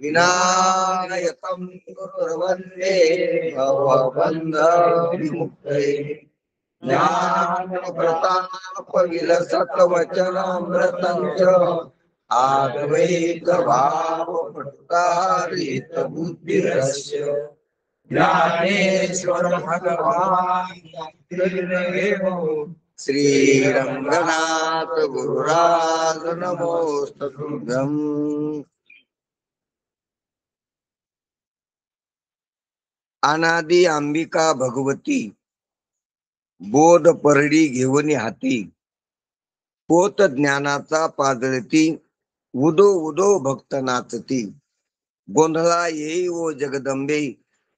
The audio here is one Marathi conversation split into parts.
विनायकं गुरुर्वन्दे भवबन्ध विमुक्तये ज्ञानप्रतापविलसत्वचनामृतं च आद्वैतभावपटुकारित बुद्धिरस्य ज्ञानेश्वर भगवान् श्रीरंगनाथ गुरुराज नमोस्तुभ्यं। अनादि अंबिका भगवती बोध परडी घेऊन हाती पोत ज्ञानाचा पाजळती उदो उदो भक्त नाचती गोंधळा येई ओ जगदंबे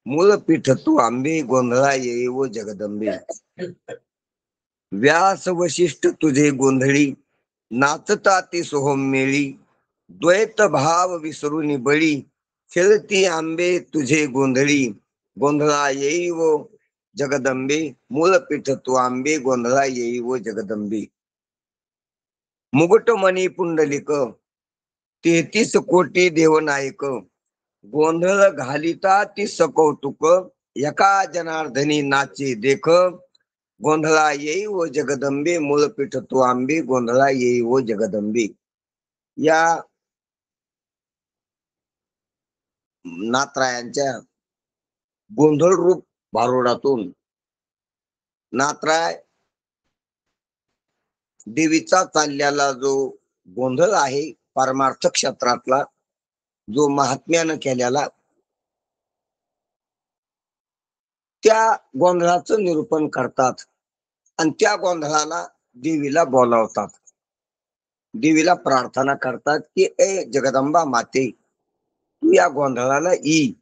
मूळ पीठ तू आंबे गोंधळा येई ओ जगदंबे व्यास वशिष्ठ तुझे गोंधळी नाचता ती सोहम मेळी द्वैत भाव विसरून बळी खेळती आंबे तुझे गोंधळी गोंधळा येई ओ जगदंबे मूळ पीठ तू आंबे गोंधळा येई ओ जगदंबे मुकुटमणी पुंडलिक 33 कोटी देवनायक गोंधळ घालिता ती सकौतुक एका जनार्दनी नाचे देख गोंधळा येई ओ जगदंबे मूळ पीठ तू आंबे गोंधळा येई ओ जगदंबे या नाथरायांच्या गोंधळ रूप भारुडातून नाथराय देवीचा चाललेला जो गोंधळ आहे परमार्थ क्षेत्रातला जो महात्म्यानं केलेला त्या गोंधळाचं निरूपण करतात आणि त्या गोंधळाला देवीला बोलावतात देवीला प्रार्थना करतात की ए जगदंबा माते तू या गोंधळाला ई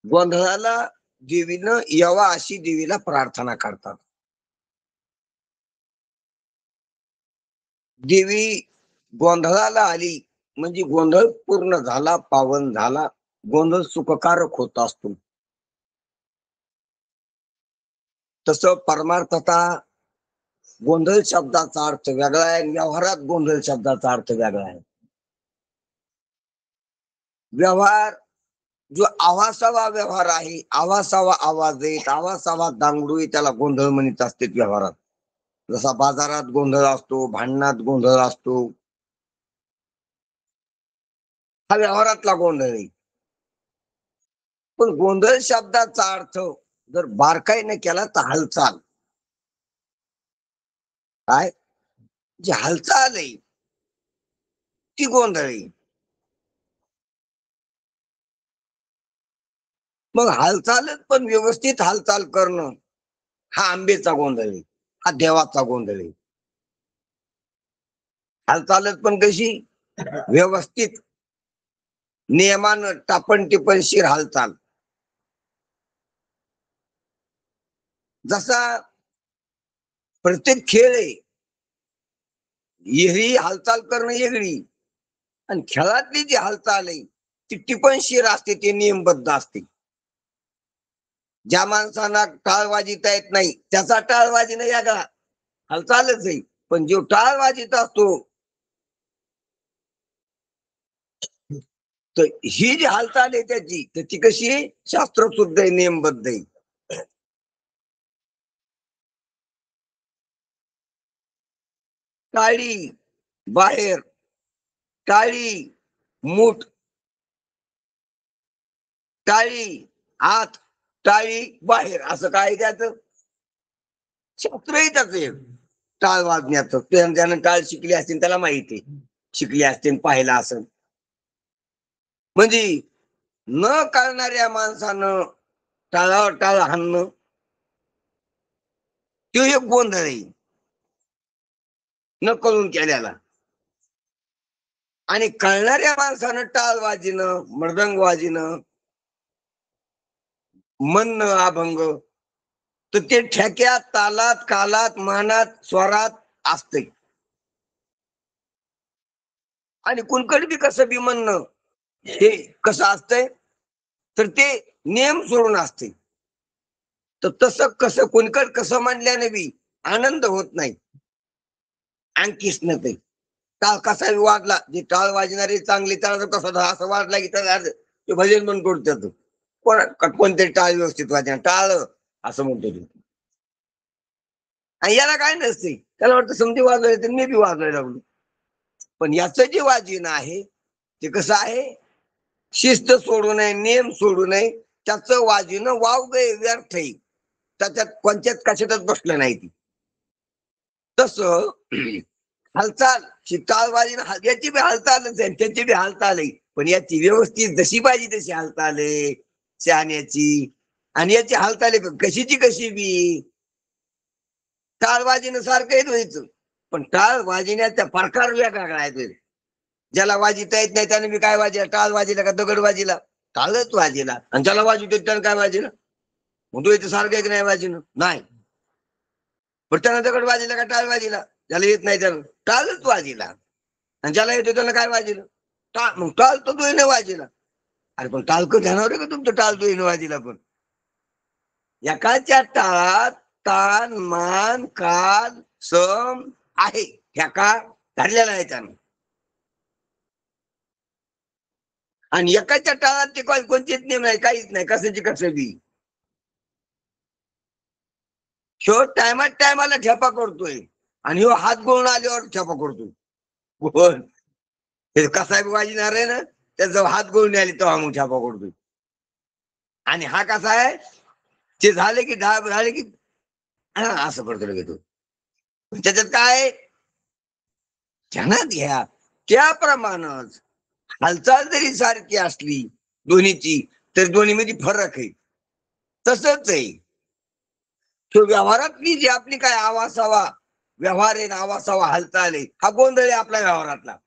गोंधळाला देवीनं यावा अशी देवीला प्रार्थना करतात देवी गोंधळाला आली म्हणजे गोंधळ पूर्ण झाला पावन झाला गोंधळ सुखकारक होत असतो तसं परमार्थता गोंधळ शब्दाचा अर्थ वेगळा आहे व्यवहारात गोंधळ शब्दाचा अर्थ वेगळा आहे व्यवहार जो आवासावा व्यवहार आहे आवासावा आवाज येत आवासावा दांगडू त्याला गोंधळ म्हणत असते व्यवहारात जसा बाजारात गोंधळ असतो भांडणात गोंधळ असतो हा व्यवहारातला गोंधळ आहे पण गोंधळ शब्दाचा अर्थ जर बारकाईने केला तर हालचाल काय जी हालचाल आहे ती गोंधळ आहे मग हालचालच पण व्यवस्थित हालचाल करणं हा आंबेचा गोंधळ आहे हा देवाचा गोंधळ आहे हालचालच पण कशी व्यवस्थित नियमानं टापण टिपणशीर हालचाल जसा प्रत्येक खेळ आहे ही हालचाल करणं वेगळी आणि खेळातली जी हालचाल आहे ती टिपणशीर असते ती नियमबद्ध असते ज्या माणसांना टाळ वाजिता येत नाही त्याचा टाळ वाजणं वेगळा हालचालच आहे पण जो टाळ वाजित असतो तर ही जी हालचाल आहे त्याची कशी शास्त्रशुद्ध आहे नियमबद्ध आहे टाळी बाहेर टाळी मूठ टाळी आत टाळी बाहेर असं काय त्याचं शास्त्रही त्याच टाळ वाजण्याचं त्यानं टाळ शिकली असतील त्याला माहिती शिकली असतील पाहिला असं म्हणजे न कळणाऱ्या माणसानं टाळावर टाळ हाणणं तो एक गोंधळ आहे न कळून केल्याला आणि कळणाऱ्या माणसानं टाळ वाजिणं मृदंग वाजिणं मन अभंग तर ते ठेक्यात तालात कालात मानात स्वरात असते आणि कुणकड बी कसं बी म्हणणं हे कसं असतंय तर ते नियम सोडून असते तर तसं कसं कुणकड कसं म्हणल्याने बी आनंद होत नाही आणखीच नव्हते. टाळ कसा वाजला, जे टाळ वाजणारे चांगले टाळ कसा असं वाजला की त्याला ते भजन पण करतात. कोणतरी टाळ व्यवस्थित वाजणार टाळ असं म्हणतो ते. आणि याला काय नसते, त्याला वाटतं समधी वाजवायला तर मी बी वाजवायला लागलो. पण याचं जे वाजन आहे ते कसं आहे, शिस्त सोडू नये, नियम सोडू नये. त्याचं वाजन वाव गे व्यर्थ आहे, त्याच्यात कोणत्याच कशातच बसलं नाही ती. तस हालचाल टाळवाजी याची बी हालचालच आहे, त्याची बी हालचाल आहे. पण याची व्यवस्थित जशी पाहिजे तशी हालचाल आहे शहाण्याची. आणि याची हालचाल कशीची कशी बी टाळ वाजणं सारखं व्हायचं. पण टाळ वाजण्याचा प्रकार वेगळा आहे. ज्याला वाजिता येत नाही त्याने मी काय वाजिला, टाळ वाजिला का दगड वाजिला, टाळच वाजिला. आणि ज्याला वाजू देत त्यानं काय वाजिलं, म्हणतो येतं सारखं एक नाही वाजिनं नाही. पण त्यानं दगड वाजिला का टाळ वाजिला, ज्याला येत नाही त्यानं टाळच वाजिला. आणि ज्याला येतो त्यानं काय वाजिलं, टाळ. मग टाळ तो दुईने वाजिला. अरे पण टाळकं ध्यानावर का तुमचं टाळ दुईने वाजिला. पण एकाच्या टाळात तान मान काल सम आहे, ह्या का धरलेला आहे त्यानं. आणि एकाच्या टाळात ते कोणतेच नियम नाही, काहीच नाही, कशाची कसं बी. ह्यो टायमाला ठेपा करतोय आणि ह्यो हात गोळून आल्यावर ठेपा करतोय. कोण हे कसा वाजणार आहे ना, त्याचा हात गोळून आले तेव्हा मग ठेपा करतोय. आणि हा कसा आहे, ते झाले की झाले की असं करतो लगे तो. त्याच्यात काय ध्यानात घ्या, त्याप्रमाणेच हालचाल जरी सारखी असली दोन्हीची तर दोन्ही मध्ये फरक आहे. तसंच आहे तो व्यवहारातली जी आपली काय आवासावा व्यवहार आहे ना, आवासावा हालचाल आहे, हा गोंधळ आहे आपल्या व्यवहारातला.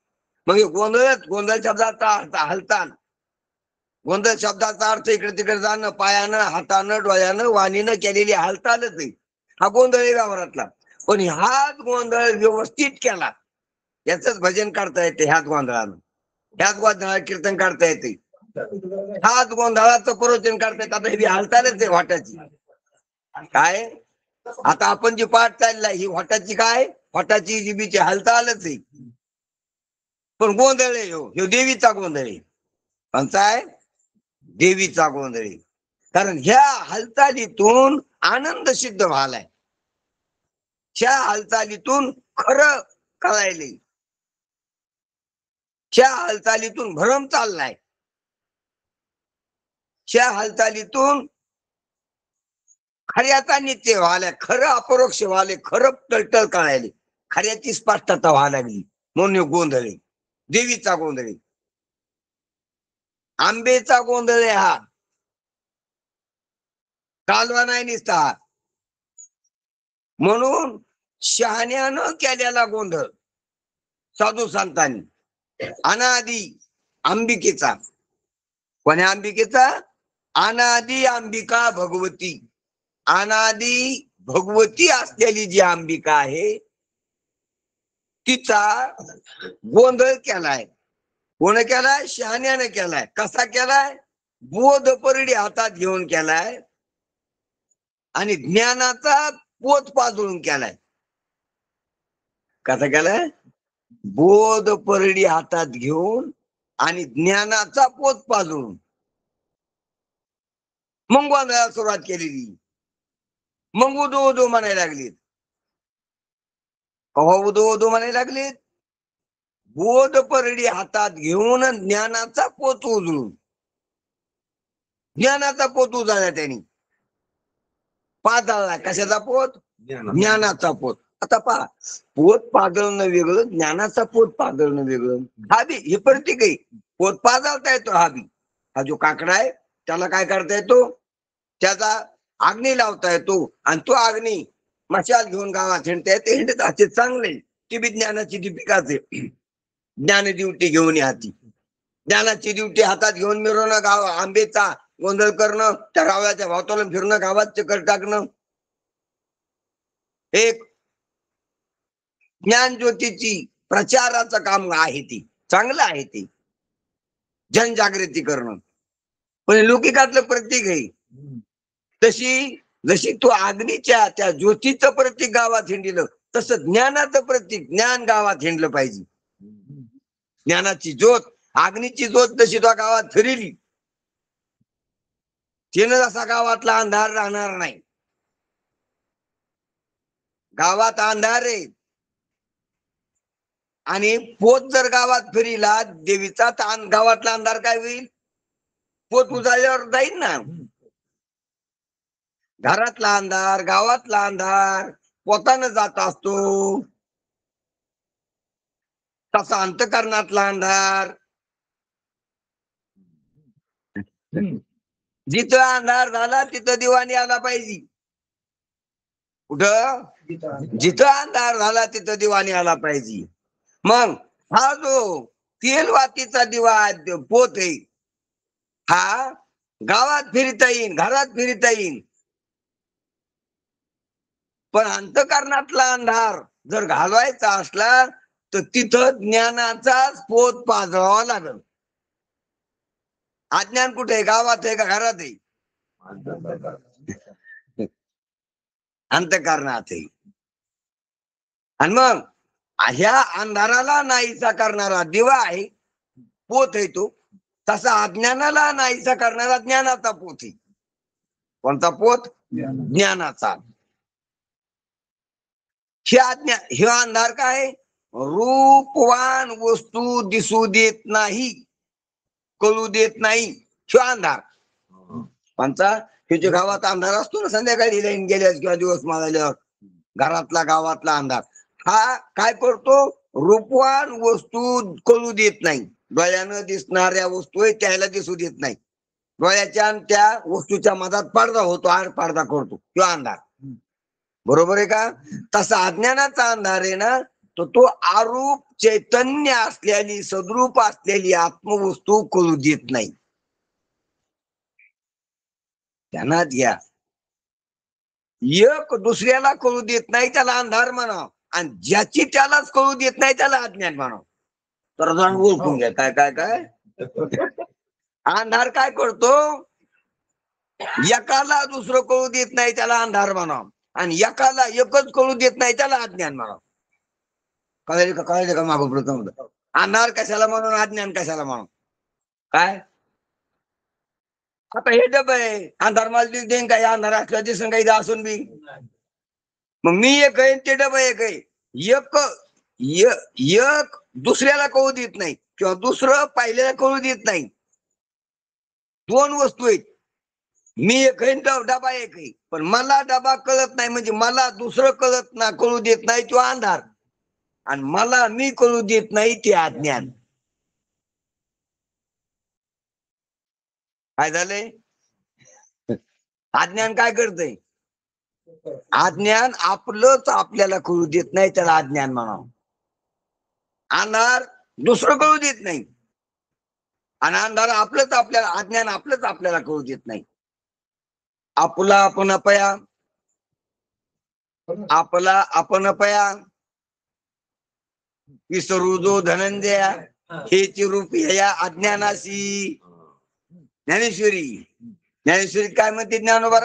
मग गोंधळ शब्दाचा अर्थ हालचाल, गोंधळ शब्दाचा अर्थ इकडे तिकडे जाणं, पायानं हातानं डोळ्यानं वाणीनं केलेली हालचालच आहे, हा गोंधळ आहे व्यवहारातला. पण हाच गोंधळ व्यवस्थित केला याच भजन करता येते. ह्याच गोंधळानं, ह्याच गोंधळात कीर्तन करता येते, हाच गोंधळाचं प्रवचन करता येत. आता ही हालचालच आहे वाटाची. काय आता आपण जी पाठ चाललाय ही वाटाची, काय वाटाची जीबीची हालचालच आहे. पण गोंधळ आहे ह्यो देवीचा गोंधळ आहे. कोणचा आहे, देवीचा गोंधळ आहे. कारण ह्या हालचालीतून आनंद सिद्ध व्हायलाय, ह्या हालचालीतून खरं कळायले, ह्या हालचालीतून भरम चाललाय, ह्या हालचालीतून खऱ्याचा नित्य व्हायलाय, खरं अपरोक्ष व्हायले, खरं टळटळ कळायले, खऱ्याची स्पष्टता व्हायला लागली. म्हणून गोंधळ आहे, देवीचा गोंधळ आहे, आंबेचा गोंधळ आहे हा, कालवा नाही निसता. म्हणून शहाण्यानं केलेला गोंधळ साधू संतांनी अनादी अंबिकेचा, कोण्या अंबिकेचा, अनादी अंबिका भगवती, अनादी भगवती असलेली जी अंबिका आहे तिचा गोंधळ केलाय. कोण केलाय, शहाण्यानं केलाय. कसा केलाय, बोध परडी हातात घेऊन केलाय आणि ज्ञानाचा पोत पाजळून केलाय. कसा केलाय, बोध परडी हातात घेऊन आणि ज्ञानाचा पोत पाजळून मग गोंधळाला सुरुवात केलेली. मग उदो उदो म्हणायला लागलीत. कव्हा उदो उदो म्हणायला लागलीत, बोध परडी हातात घेऊन ज्ञानाचा पोत उजळून, ज्ञानाचा पोत उजळला त्यांनी, पाजळला. कशाचा पोत, ज्ञानाचा पोत. आता पहा, पोत पाजळणं वेगळं, ज्ञानाचा पोत पाजळणं वेगळं. हा बी हे प्रतीक आहे. पोत पाजळता येतो हा बी. हा जो काकडा आहे त्याला काय करता येतो, त्याचा अग्नी लावता येतो आणि तो अग्नी मशाल घेऊन गावात हिंडता येते. हिंडत असे चांगले, ती बी ज्ञानाची दीपिकाच आहे. ज्ञान ड्युटी घेऊन हाती, ज्ञानाची ड्युटी हातात घेऊन मिरवणं, गाव आंबेचा गोंधळ करणं, त्या गावाच्या भावताला फिरणं, गावात चक्कर टाकणं, एक ज्ञान ज्योतीची प्रचाराचं काम आहे. ती चांगलं आहे, ते जनजागृती करणं. पण लौकिकातलं प्रतीक आहे. तशी जशी तो अग्नीच्या त्या ज्योतीचं प्रतीक गावात हिंडिलं तसं ज्ञानाचं प्रतीक ज्ञान गावात हिंडलं पाहिजे. ज्ञानाची ज्योत, अग्नीची ज्योत जशी तो गावात फिरली, तिनं जसा गावातला अंधार राहणार नाही. गावात अंधार आहे आणि पोत जर गावात फिरिला देवीचा, तर गावातला अंधार काय होईल? पोत उजाळल्यावर जाईल ना. घरातला अंधार, गावातला अंधार पोतानं जात असतो. तसा अंतःकरणातला अंधार, जिथं अंधार झाला तिथं दिवाणी आला पाहिजे. कुठं? जिथं अंधार झाला तिथं दिवाणी आला पाहिजे. मग हा जो तेलवातीचा दिवा पोत आहे, हा गावात फिरता येईल, घरात फिरता येईल, पण अंतःकरणातला अंधार जर घालवायचा असला तर तिथं ज्ञानाचाच पोत पाजळावा लागल. अज्ञान कुठे आहे? गावात आहे का घरात आहे? अंतःकरणात आहे. आणि मग ह्या अंधाराला नाहीसा करणारा दिवा आहे, पोत आहे तो. तसा अज्ञानाला नाहीसा करणारा ज्ञानाचा पोत आहे. कोणता पोत? ज्ञानाचा. हे अंधार काय? रूपवान वस्तू दिसू देत नाही, कळू देत नाही, ह्यो अंधार. कोणता? हे जो गावात अंधार असतो ना, संध्याकाळी लाईन गेल्यास किंवा दिवस माळल्यावर घरातला गावातला अंधार, हा काय करतो? रूपवान वस्तू कळू देत नाही. डोळ्यानं दिसणाऱ्या वस्तू आहे त्याला दिसू देत नाही. डोळ्याच्या त्या वस्तूच्या मधात पडदा होतो, आड पडदा करतो, किंवा अंधार. बरोबर आहे का? तसा अज्ञानाचा अंधार आहे ना, तो आरूप चैतन्य असलेली, सद्रूप असलेली आत्मवस्तू कळू देत नाही. ध्यानात घ्या, एक दुसऱ्याला कळू देत नाही त्याला अंधार म्हणावं, आणि ज्याची त्यालाच कळू देत नाही त्याला अज्ञान म्हणावं. तर जाण ओळखून घ्या काय काय काय. अंधार काय करतो? एकाला दुसरं कळू देत नाही त्याला अंधार म्हणावं, आणि एकाला एकच कळू देत नाही त्याला अज्ञान म्हणावं. कळले का मागं प्रथम? अंधार कशाला म्हणून, अज्ञान कशाला म्हणून? काय आता हे डब आहे, अंधार मला देईन काय? अंधार असल्या दिसून काही असून बी मग मी एक आहे, ते डब एक आहे. एक दुसऱ्याला कळू देत नाही, किंवा दुसरं पाहिलेला कळू देत नाही. दोन वस्तू आहेत. मी एक आहे, डबा एक आहे. पण मला डबा कळत नाही म्हणजे मला दुसरं कळत ना, कळू देत नाही, किंवा अंधार. आणि मला मी कळू देत नाही ते अज्ञान. काय झालंय? अज्ञान काय करतंय? अज्ञान आपलंच आपल्याला कळू देत नाही त्याला अज्ञान म्हणावं. अंधार दुसरं कळू देत नाही, आणि अंधार आपलंच आपल्याला, अज्ञान आपलंच आपल्याला कळू देत नाही. आपला आपण अपया, आपला आपण अपया विसरू जो धनंजया, हेची रूपी या अज्ञानाशी. ज्ञानेश्वरी काय म्हणते ज्ञानोबा?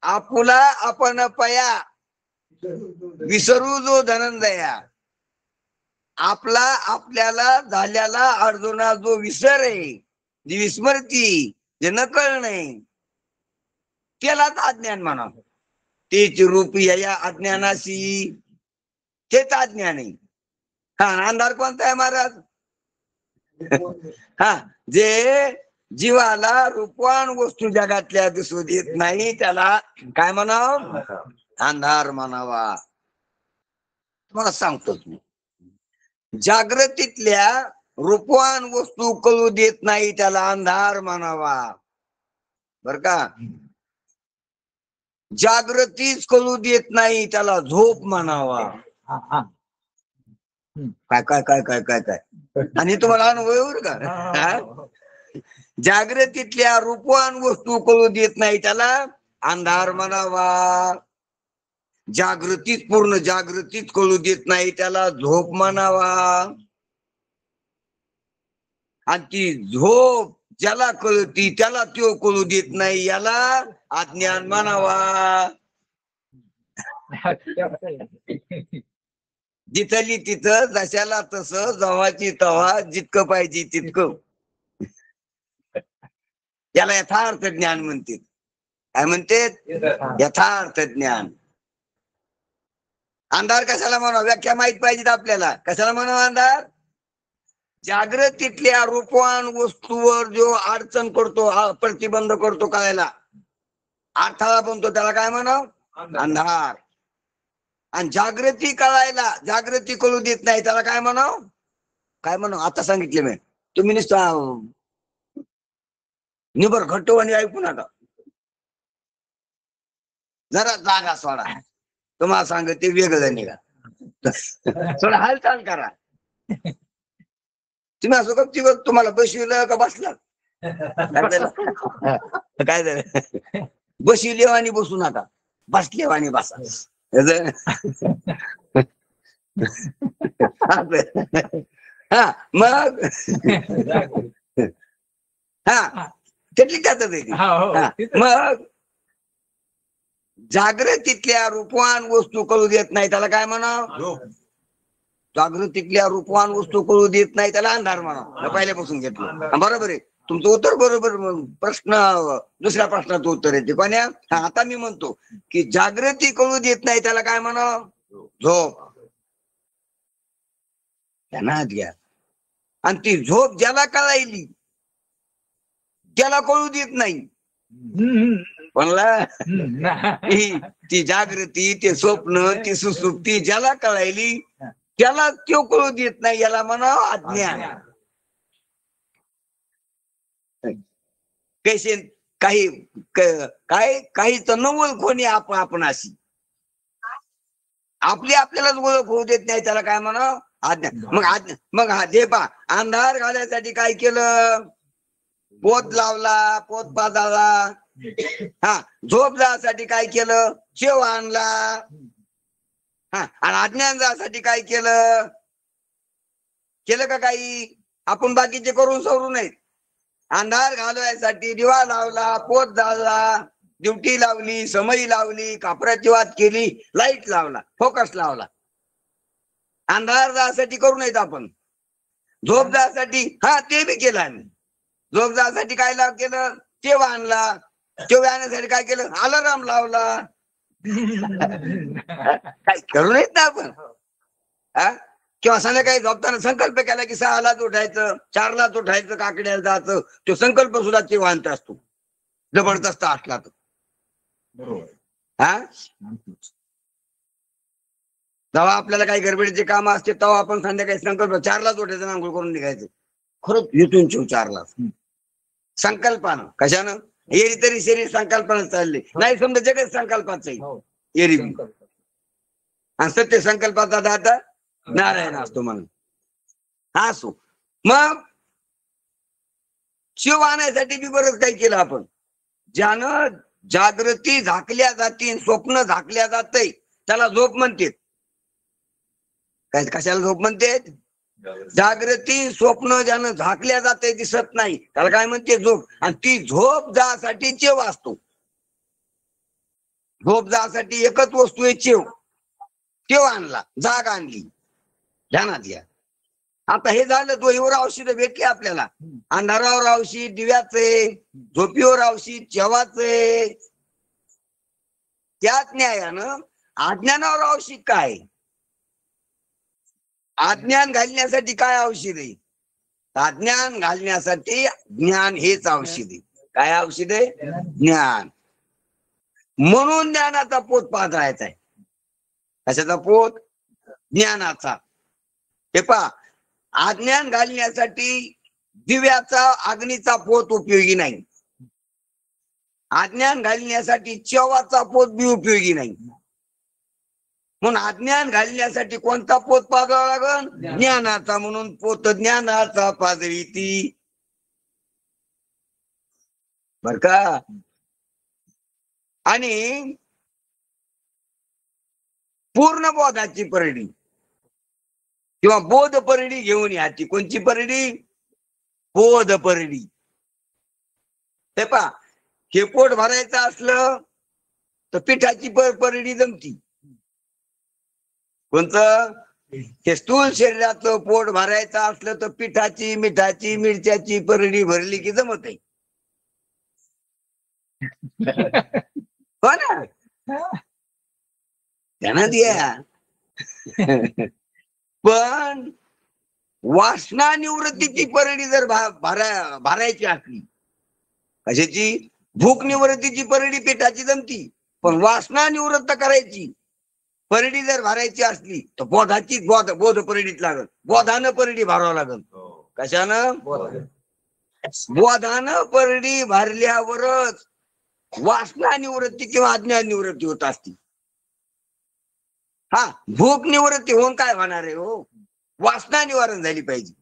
आपुला आपण पया विसरू जो धनंजया. आपला आपल्याला झालेला अर्जुना जो विसर आहे, जी विस्मृती, जे नकळ नाही, त्यालाच अज्ञान म्हणा. तेच रूपी या अज्ञानाशी, तेच अज्ञान आहे. हा अंधार कोणता आहे महाराज? हा जे जीवाला रूपवान वस्तू जगातल्या दिसू देत नाही त्याला काय म्हणावं? अंधार म्हणावा. तुम्हाला सांगतो मी, जागृतीतल्या रूपवान वस्तू कळू देत नाही त्याला अंधार म्हणावा. बर का? जागृतीच कळू देत नाही त्याला झोप म्हणावा. काय काय काय काय काय काय आणि तुम्हाला अनुभव बर का? जागृतीतल्या रूपवान वस्तू कळू देत नाही त्याला अंधार म्हणावा. जागृतीच, पूर्ण जागृतीच कळू देत नाही त्याला झोप म्हणावा. आणि ती झोप ज्याला कळती त्याला तो कळू देत नाही, याला अज्ञान म्हणावा. जिथली तिथं, जशाला तसं, जव्हाची तव्हा, जितकं पाहिजे तितकं. याला यथार्थ ज्ञान म्हणते. काय म्हणते? यथार्थ ज्ञान. अंधार कशाला म्हणावं? व्याख्या माहित पाहिजे आपल्याला. कशाला म्हणावं अंधार? जागृतीतल्या रूपवान वस्तूवर जो अडचण करतो, प्रतिबंध करतो कळायला, अडथळा बनतो, त्याला काय म्हणावं? अंधार. आणि जागृती कळायला, जागृती कळू देत नाही, त्याला काय म्हणावं? काय म्हणावं? आता सांगितले मी. तुम्ही नुसतं निबर घट्टो आणि ऐकू नका. जरा जागा सोडा. तुम्हाला सांगत ते वेगळं निघा. थोडा हालचाल करा. तुम्ही असं गपची तुम्हाला बसविलं का बसला? काय झालं? बसविले आणि बसू नका, बसले आणि बसा. हा मग हा त्यातली काय मग जागृतीतल्या रूपवान वस्तू कळू देत नाही, त्याला काय म्हणावं? जागृतीतल्या रूपवान वस्तू कळू देत नाही, त्याला अंधार म्हणावं. पहिल्यापासून घेतलं. बरोबर आहे तुमचं उत्तर. बरोबर. प्रश्न दुसऱ्या प्रश्नाचं उत्तर येते. पण आता मी म्हणतो की जागृती कळू देत नाही, त्याला काय म्हणावं? झोप. त्यांना घ्या. आणि ती झोप ज्याला कळायली त्याला कळू देत नाही. कोणला? ती जागृती, ते स्वप्न, ती सुसुप्ती ज्याला कळायली त्याला तो कळू देत नाही, याला म्हणावं अज्ञान. कैसे काही काय काही तर नवल कोणी आपण अशी आपली आपल्यालाच ओळख होऊ देत नाही, त्याला काय म्हणावं? अज्ञान. मग हा जे पा अंधार घालण्यासाठी काय केलं? पोत लावला, पोत पाजाला. हा झोप जासाठी काय केलं? शेव आणला. हा आणि अज्ञान जासाठी काय केलं? केलं का काही? आपण बाकीचे करून सवरू नये. अंधार घालवायसाठी दिवा लावला, पोत जाळला, ड्युटी लावली, समई लावली, कापराची वात केली, लाईट लावला, फोकस लावला. अंधार जासाठी करू नयेत आपण. झोप जासाठी हा ते बी केलं आम्ही. झोप जासाठी काय केलं? शेव आणला. शेव आणण्यासाठी काय केलं? अलाराम लावला. काय करू नयेत ना आपण. हा किंवा संध्याकाळी झोपताना संकल्प केला की 6लाच उठायचं, 4लाच उठायचं, काकड्याला जायचं. तो संकल्प सुद्धा चिवांत असतो, जबरदस्त असला तर. हा जेव्हा आपल्याला काही गडबडीचे काम असते तेव्हा आपण संध्याकाळी संकल्प 4लाच उठायचं, आंघोळ करून निघायचं. खरंच येथून 4लाच संकल्पानं. कशानं? एरी तरी शरीर संकल्पना चालली नाही, समजा जगत संकल्पाच एरी. आणि सत्य संकल्पाचा दाता नारायण असतो म्हणून. असो मग शिव आणण्यासाठी बी बरंच काही केलं आपण. ज्यानं जागृती झाकल्या जाते, स्वप्न झाकल्या जाते, त्याला झोप म्हणते. काय कशाला झोप म्हणते? जागृती स्वप्न ज्यानं झाकल्या जाते, दिसत नाही, त्याला काय म्हणते? झोप. आणि ती झोप जासाठी चेव असतो. झोप जासाठी एकच वस्तू आहे, चेव. चेव आणला, जाग आणली. ध्यानात घ्या. आता हे झालं, डोईवर औषध भेटली आपल्याला. अंधारावर औषध दिव्याचे, झोपीवर औषध चेवाचे. त्याच न्यायानं अज्ञानावर औषध काय? अज्ञान घालण्यासाठी काय औषध आहे? अज्ञान घालण्यासाठी ज्ञान हेच औषध आहे. काय औषध आहे? ज्ञान. म्हणून ज्ञानाचा पोत पाजळायचा आहे. कशाचा पोत? ज्ञानाचा. हे पहा, अज्ञान घालण्यासाठी दिव्याचा, अग्नीचा पोत उपयोगी नाही. अज्ञान घालण्यासाठी चवाचा पोत बी उपयोगी नाही. म्हणून अज्ञान घालण्यासाठी कोणता पोत पाजावा लागल? ज्ञानाचा. म्हणून पोत ज्ञानाचा पाजळी ती. बर का? आणि पूर्ण बोधाची परडी किंवा बोध परडी घेऊन या. ती कोणची परडी? बोध परडी. हे पहा, हे पोट भरायचं असलं तर पिठाची परडी जमती. कोणतं? हे स्थूल शरीरातलं पोट भरायचं असलं तर पिठाची, मिठाची, मिरच्याची परडी भरली की जमत आहे. हो ना, त्यांना द्या. पण वासना निवृत्तीची परडी जर भरायची असली, कशाची? भूक निवृत्तीची परडी पिठाची जमती, पण वासना निवृत्त करायची परडी जर भरायची असली तर बोधाची बोध परडीत लागत. बोधानं परडी भरावं लागत. कशानं? बोधानं परडी भरल्यावरच वासना निवृत्ती किंवा अज्ञान निवृत्ती होत असती. हा, भूक निवृत्ती होऊन काय होणार आहे हो? वासना निवारण झाली पाहिजे.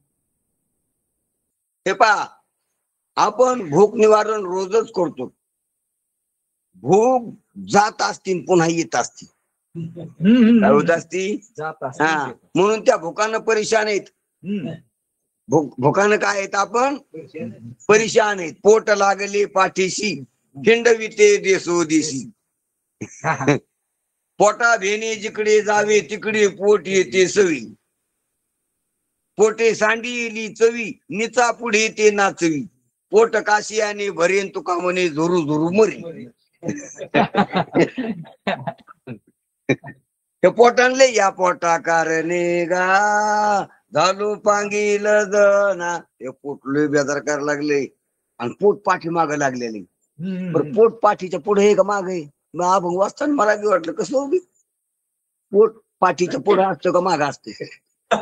हे पहा, आपण भूक निवारण रोजच करतो. भूक जात असती पुन्हा येत असती. काय होत असती? हा, म्हणून त्या भूकानं परेशान आहेत. भूकानं काय आहेत? आपण परेशान आहेत. पोट लागले पाठीशी, हिंडविते देशोदेशी. पोटा भेने जिकडे जावे तिकडे पोट येते सवी. पोटे सांडीली चवी, निचा पुढे ते नाचवी. पोट काशियाने भरेन तुका म्हणे झुरू झुरू मरी. हे पोटांले या पोटा कारणे गा झालो पांगील जना. हे पोटले बेजार करायला लागले आणि पोट पाठी माग लागलेले. पोट पाठीच्या पुढे आहे का माग आहे? अभंग वाचताना मला बी वाटलं कसं उभी पोट पाठीच्या पुढे असतं का माग असते? काय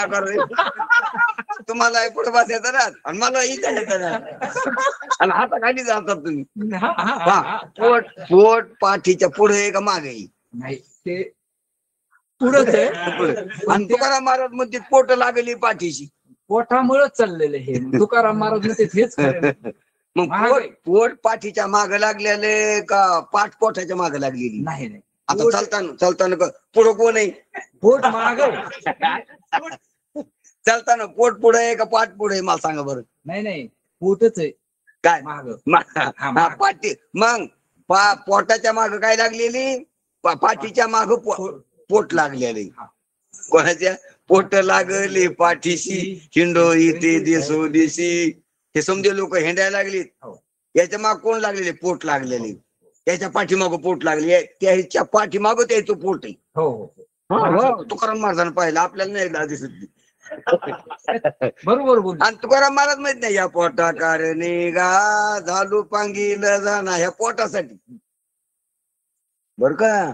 कर तुम्हाला पुढे बसायचं ना आणि मला इथं येतं ना आणि हाताखाली जातात तुम्ही. पोट पाठीच्या पुढे आहे का मागे? नाही, ते पुढंच आहे. आणि तुकाराम महाराज मध्ये पोट लागली पाठीशी. पोटामुळेच चाललेलं हे. तुकाराम महाराज म्हणते हेच खरं. मग पोट पाठीच्या माग लागलेले का पाठ पोटाच्या माग लागलेली? नाही नाही, आता चालताना पुढं कोण आहे? पोट माग. चालताना पोट पुढे आहे का पाठ पुढे आहे? मला सांगा बरं. नाही नाही, पोटच आहे. काय माग? पाठी. मग पोटाच्या माग काय लागलेली? पाठीच्या माग पोट लागलेले. कोणाच्या? पोट लागले पाठीशी, हिंडो इथे देशोदेशी. हे समजे लोक हिंडायला लागलीत. याच्या माग कोण लागलेले? पोट लागलेले. त्याच्या पाठीमाग पोट लागले. त्याच्या पाठीमाग त्याचं पोट आहे. हो, तुकाराम महाराजांना पाहिलं, आपल्याला नाही दिसत. बरोबर बोल. आणि तुकाराम महाराज माहित नाही या पोटा कारणे गा झालो पांगील जाना. ह्या पोटासाठी बर का.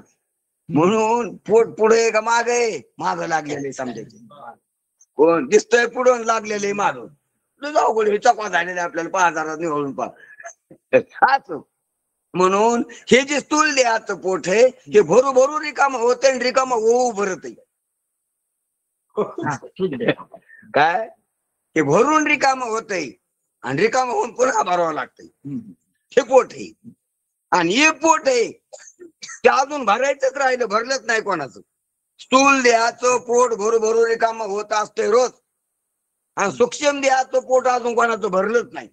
म्हणून पोट पुढे का माग आहे? माग लागलेले समजायचे. कोण दिसतोय पुढून लागलेले माग. जाऊ चकवा झालेले आपल्याला 5,000 निवडून हाच. म्हणून हे जे स्थूल देहाचं पोट आहे हे भरू भरू रिकाम होत आणि रिकाम होऊ भरत. काय? हे भरून रिकाम होतय आणि रिकाम होऊन पुन्हा भरावं लागतंय. हे पोट आहे. आणि हे पोट आहे ते अजून भरायचंच राहिलं, भरलंच नाही कोणाचं. स्थूल देहाचं पोट भरू भरू रिकाम होत असते रोज. आणि सूक्ष्म देहाचं पोट अजून कोणाचं भरलंच नाही.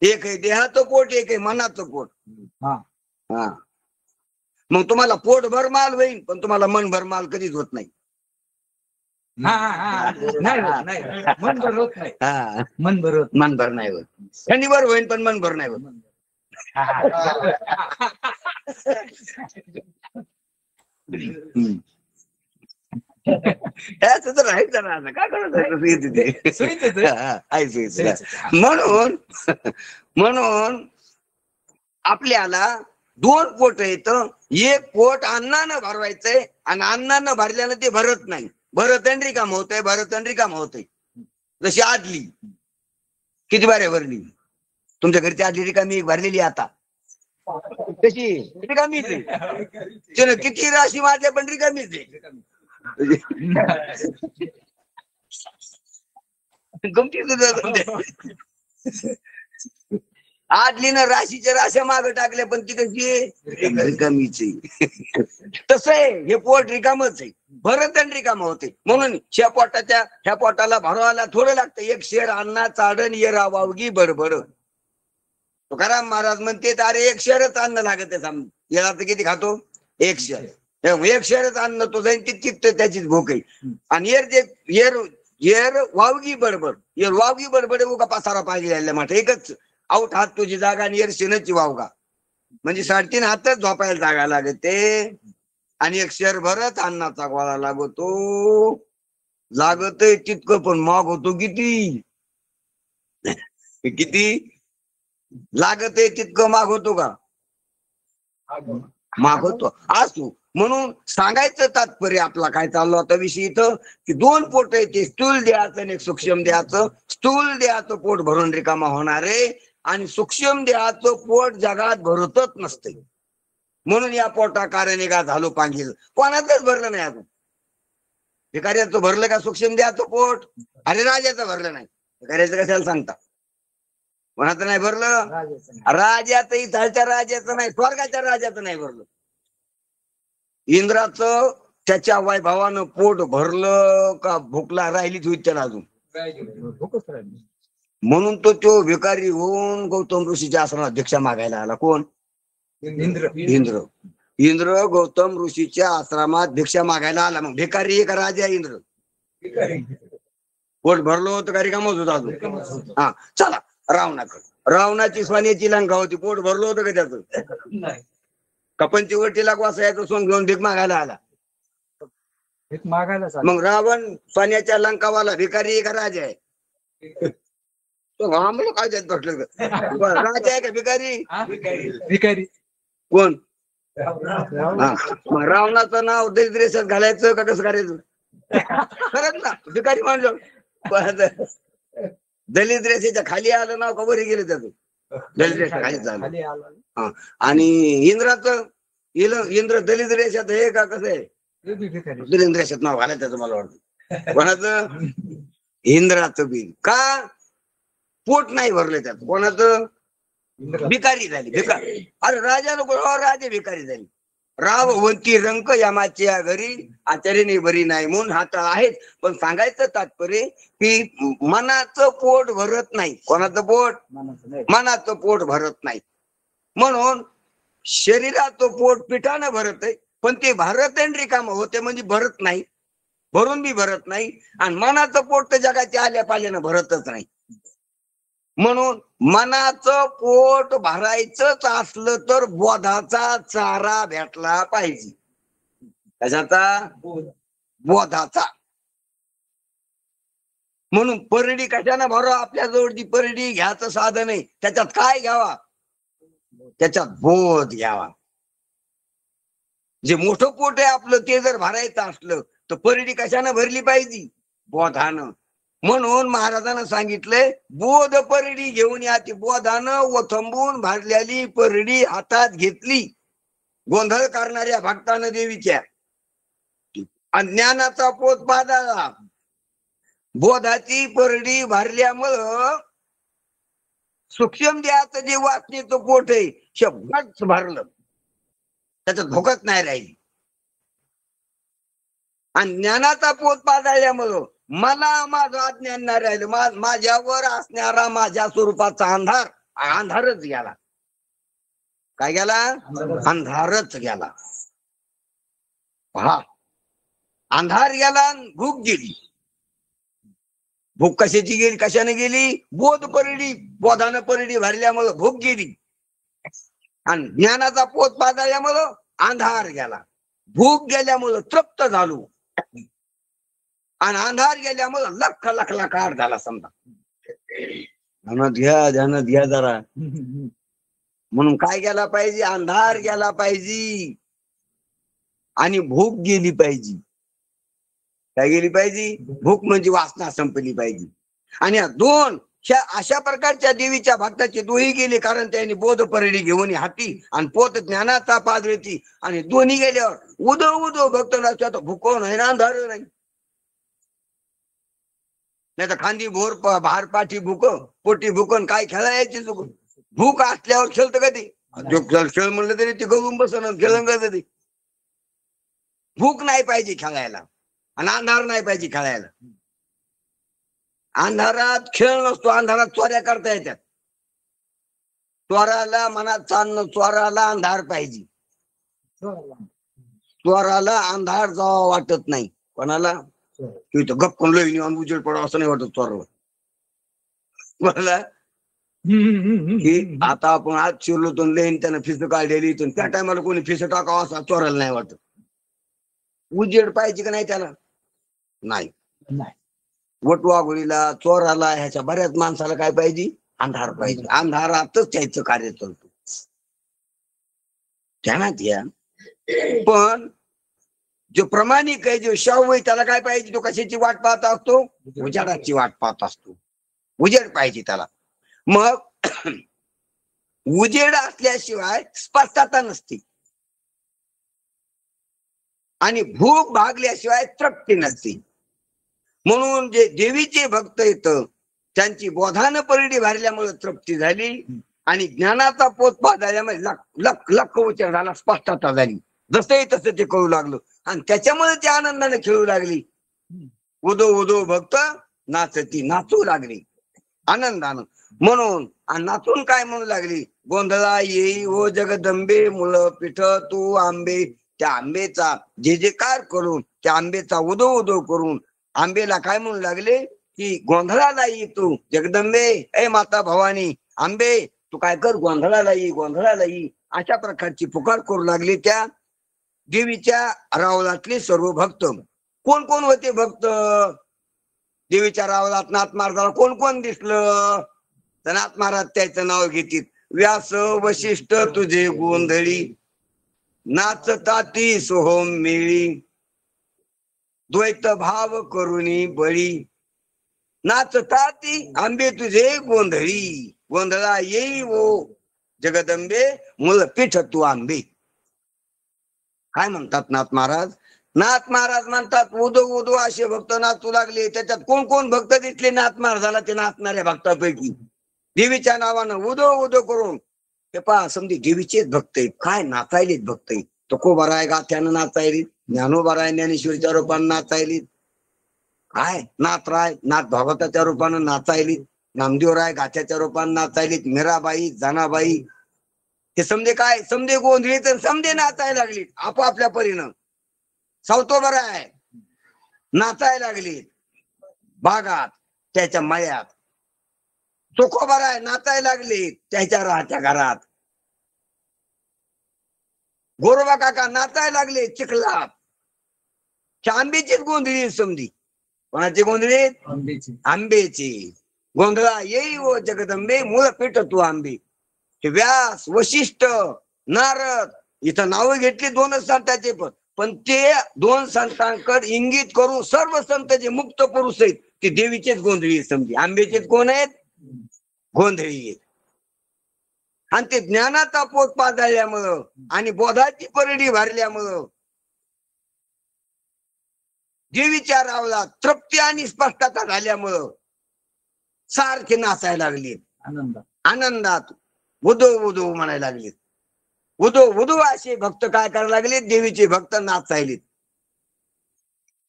एक आहे देहाचं पोट, एक आहे मनाचं पोट. हा, मग तुम्हाला पोटभर माल होईल पण तुम्हाला मनभर माल कधीच होत नाही. मनभर होत नाही. मनभर नाही होत. थंडीभर होईल पण मनभर नाही होत. तर राहायचं ना, काय म्हणून आपल्याला 2 पोट येत. एक पोट अन्नानं भरवायचंय आणि अन्नानं भरल्यानं ते भरत नाही. भरत आणि रिकाम होतंय, भरत आणि रिकाम होतंय. जशी आदली किती बारे भरली? तुमच्या घरची आदली रिकामी भरलेली आता कशी रिकामीच आहे. किती राशी मारल्या पण रिकामीच आहे. आदलीनं राशीच्या राशा मागे टाकल्या पण ती कशी रिकामीच आहे. तसं आहे हे पोट रिकामच आहे. भरत आणि रिकाम होते. म्हणून ह्या पोटाला भरवायला थोडं लागतं. 1 शेर अन्ना चाडण ये रावावगी बडबड. तुकाराम महाराज म्हणते अरे 1 शेरच अन्न लागत आहे. येळाचं किती खातो? 1 शेर. 1 शेरच अन्न तो जाईन तितकी त्याचीच भूक आहे. आणि येर वावगी बडबड, येर वावगी बडबड उगा पसारा पाहिजे माठ एकच आऊट हात तुझी जागा आणि येर शेनची वावगा, म्हणजे 3.5 हातच झोपायला जागा लागते. आणि 1 शेर भरत अन्नाचा गोळा लागतो. लागतय तितकं पण माग होतो किती लागतय तितकं माग होतो का? माग होतो असू. म्हणून सांगायचं तात्पर्य आपला काय चाललो आता विषय इथं की 2 पोट आहे, ते स्थूल देहाचं आणि एक सूक्ष्म देहाचं. स्थूल देहाचं पोट भरून रिकामा होणार आहे आणि सूक्ष्म देहाचं पोट जगात भरतच नसते. म्हणून या पोटा निघा झालो पांघील. कोणाचंच भरलं नाही अजून. भिकाऱ्याचं भरलं का सूक्ष्म देहाचं पोट? अरे राजाचं भरलं नाही. भिकाऱ्याचं कशाला सांगता? कोणाचं नाही भरलं? राजाचं, इथालच्या राजाचं नाही, स्वर्गाच्या राजाचं नाही भरलं. इंद्राचं त्याच्या वैभवानं पोट भरलं का भूकला राहिलीच होती त्याला अजून. म्हणून तो भिकारी होऊन गौतम ऋषीच्या आश्रमात भिक्षा मागायला आला. कोण? इंद्र गौतम ऋषीच्या आश्रमात भिक्षा मागायला आला. मग भिकारी का राजा? इंद्र. पोट भरलं होतं का रिकामच होता अजून? हा, चला रावणाची सोन्याची लंका होती, पोट भरलं होतं का त्याचं? कपंची वटीला वासायचं सोन घेऊन भीक मागायला आला. मग रावण सोन्याच्या लंकावाला भिकारी का राजा आहे? आम्हाला काय देत बसलं? राजा आहे का भिकारी? कोण? मग रावणाचं नाव दरिद्रेशात घालायचं का कसं करायचं? खरंच ना, भिकारी माणूस दलित रेषेच्या खाली आलं नाव, कबरी गेलं त्याचं. दलित रेषा खाली झालं. आणि इंद्र दलित रेषात आहे का कसं आहे? दलित रेषात नाव घालायचं त्याचं मला वाटतं. कोणाचं? इंद्राचं बी. का? पोट नाही भरले त्याचं. कोणाचं? भिकारी झाली. अरे राजा नको, राजे भिकारी झाली. राववंती रंक यमाच्या घरी आचार्याने बरी नाही म्हणून हात आहेत. पण सांगायचं तात्पर्य की मनाचं पोट भरत नाही. कोणाचं पोट? मनाचं पोट भरत नाही. म्हणून शरीराचं पोट पिठानं भरत आहे, पण ते भारत रिकाम होते म्हणजे भरत नाही, भरून बी भरत नाही. आणि मनाचं पोट तर जगाच्या आल्या पाल्यानं भरतच नाही. म्हणून मनाचं पोट भरायचंच असलं तर बोधाचा चारा भेटला पाहिजे. कशाचा? बोधाचा. म्हणून परडी कशाने भरो? आपल्या जवळची परडी घ्यायचं साधन आहे. त्याच्यात काय घ्यावा? त्याच्यात बोध घ्यावा. जे मोठं पोट आहे आपलं ते जर भरायचं असलं तर परडी कशाने भरली पाहिजे? बोधानं. म्हणून महाराजांना सांगितलंय बोध परडी घेऊन या. ती बोधानं ओथंबून भरलेली परडी हातात घेतली गोंधळ करणाऱ्या भक्तानं देवीच्या. ज्ञानाचा पोत पादाला बोधाची परडी भरल्यामुळं सूक्ष्म देहाचं जे वासनेचं पोट आहे शब्दच भरलं, त्याच्यात भोकत नाही राहिली. आणि ज्ञानाचा पोत पादाळल्यामुळं मला माझं अज्ञान नाही राहिलं. माझ्यावर असणारा माझ्या स्वरूपाचा अंधारच गेला. काय गेला? अंधारच गेला. पहा, अंधार गेला, भूक गेली. भूक कशाची गेली? कशाने गेली? बोध परडी, बोधानं परडी भरल्यामुळं भूक गेली. आणि ज्ञानाचा पोत पादाळल्यामुळं अंधार गेला. भूक गेल्यामुळं तृप्त झालो आणि अंधार गेल्यामुळं लख लखलकार झाला. समजा ध्यानात घ्या जरा. म्हणून काय गेला पाहिजे? अंधार गेला पाहिजे आणि भूक गेली पाहिजे. काय गेली पाहिजे? भूक म्हणजे वासना संपली पाहिजे. आणि अशा प्रकारच्या देवीच्या भक्ताचे दोही गेले, कारण त्यांनी बोध परडी घेऊन हाती आणि पोत ज्ञानाचा पादळती. आणि दोन्ही गेल्यावर उदो भक्त नसतो भूको नाही ना, अंधार नाही. नाही तर खांदी भोर भार पाठी भूक, पोटी भूकन काय खेळायची चुक. भूक असल्यावर खेळतं का ते? खेळ म्हणलं तरी ते गळून बसन खेळून का ते. भूक नाही पाहिजे खेळायला आणि अंधार नाही पाहिजे खेळायला. अंधारात खेळ नसतो, अंधारात चोऱ्या करता येतात. चोराला मनात चालणं, चोराला अंधार पाहिजे. चोराला अंधार जावा वाटत नाही. कोणाला? इथं गप्पन लई उजेड पडावा असं नाही वाटत चोराला. मला की आता आपण आज शिरलो तो लेन त्यानं फिस काढलेली इथून त्या टायमाला कोणी फिस टाकावं असा चोराला नाही वाटत. उजेड पाहिजे का नाही त्याला? नाही. वटवाघुळीला, चोराला, ह्याच्या बऱ्याच माणसाला काय पाहिजे? अंधार पाहिजे. अंधारातच त्याचं कार्य चालतं. ध्यानात घ्या. पण जो प्रामाणिक आहे, जो शाहू आहे, त्याला काय पाहिजे? तो कशाची वाट पाहत असतो? उजेडाची वाट पाहत असतो. उजेड पाहिजे त्याला. मग उजेड असल्याशिवाय स्पष्टता नसते आणि भूक भागल्याशिवाय तृप्ती नसते. म्हणून जे देवीचे भक्त येत त्यांची बोधानं परडी भरल्यामुळे तृप्ती झाली आणि ज्ञानाचा पोत पाजल्यामुळे लख लख उच्चार झाला, स्पष्टता झाली. जसंही तसं ते कळू लागलं आणि त्याच्यामुळे ते आनंदाने खेळू लागली. उदो उदो भक्त नाचती, नाचू लागली आनंदानं. म्हणून आणि नाचून काय म्हणू लागली? गोंधळा येई ओ जगदंबे, मुळ पिठ तू आंबे. त्या आंबेचा जे जे कार करून, त्या आंबेचा उदो उदो करून आंबेला काय म्हणू लागले? की गोंधळाला येई तू जगदंबे, ए माता भवानी, आंबे तू काय कर, गोंधळाला येई, गोंधळाला येई. अशा प्रकारची पुकार करू लागली त्या देवीच्या रावलातले सर्व भक्त. कोण कोण होते भक्त देवीच्या रावलात? नाथ महाराजाला कोण कोण दिसलं? तर नाथ महाराज त्याचं नाव घेतील. व्यास वशिष्ठ तुझे गोंधळी, नाचता ती सोहम मिळी, द्वैत भाव करुणी बळी, नाचता ती आंबे तुझे गोंधळी. गोंधळा येई ओ जगदंबे, मुळ पीठ तू आंबे. काय म्हणतात नाथ महाराज? नाथ महाराज म्हणतात उदो उदो असे भक्त नाचू लागले. त्याच्यात कोण कोण भक्त दिसले नाथ महाराजाला? ते नाचणाऱ्या भक्तापैकी देवीच्या नावानं उदो उदो करून. हे पहा, समधी देवीचेच भक्त आहेत. काय नाचायलेत भक्त आहेत. तुकोबाराय गाथ्यानं नाचायलीत, ज्ञानोबाराय ज्ञानेश्वरीच्या रूपानं नाचायलीत, काय नाथराय नाथ भागवताच्या रूपानं नाचायलीत, नामदेवराय गाथ्याच्या रूपानं नाचायलीत, मीराबाई, जानाबाई, हे समजे काय समजे गोंधळी तर समजे नाचायला लागली आपापल्या परीनं. सावतोबाराय नाचायला लागली बागात, त्याच्या मळ्यात. तुकोबाराय नाचायला लागले त्याच्या राहत्या घरात. गोरोबा काका नाचायला लागले चिखलात. आंबेचीच गोंधळी समधी. कोणाची गोंधळी? आंबेची. गोंधळा येई ओ जगदंबे, मूळ पीठ तू आंबे. व्यास, वशिष्ठ, नारद, इथं नावं घेतली दोनच संतांचे, पण ते दोन संतांकडे इंगित करून सर्व संत जे मुक्त पुरुष आहेत ते देवीचेच गोंधळी समजी. आंबेचेच कोण आहेत? गोंधळी आहेत. आणि ते ज्ञानाचा पोत पाजल्यामुळं आणि बोधाची परडी भरल्यामुळं देवीच्या रावला तृप्ती आणि स्पष्टता झाल्यामुळं सारखे नाचायला लागले आनंदात. उदो उदो म्हणायला लागले. उदो उदो असे भक्त काय करायला लागले? देवीचे भक्त नाचायलेत.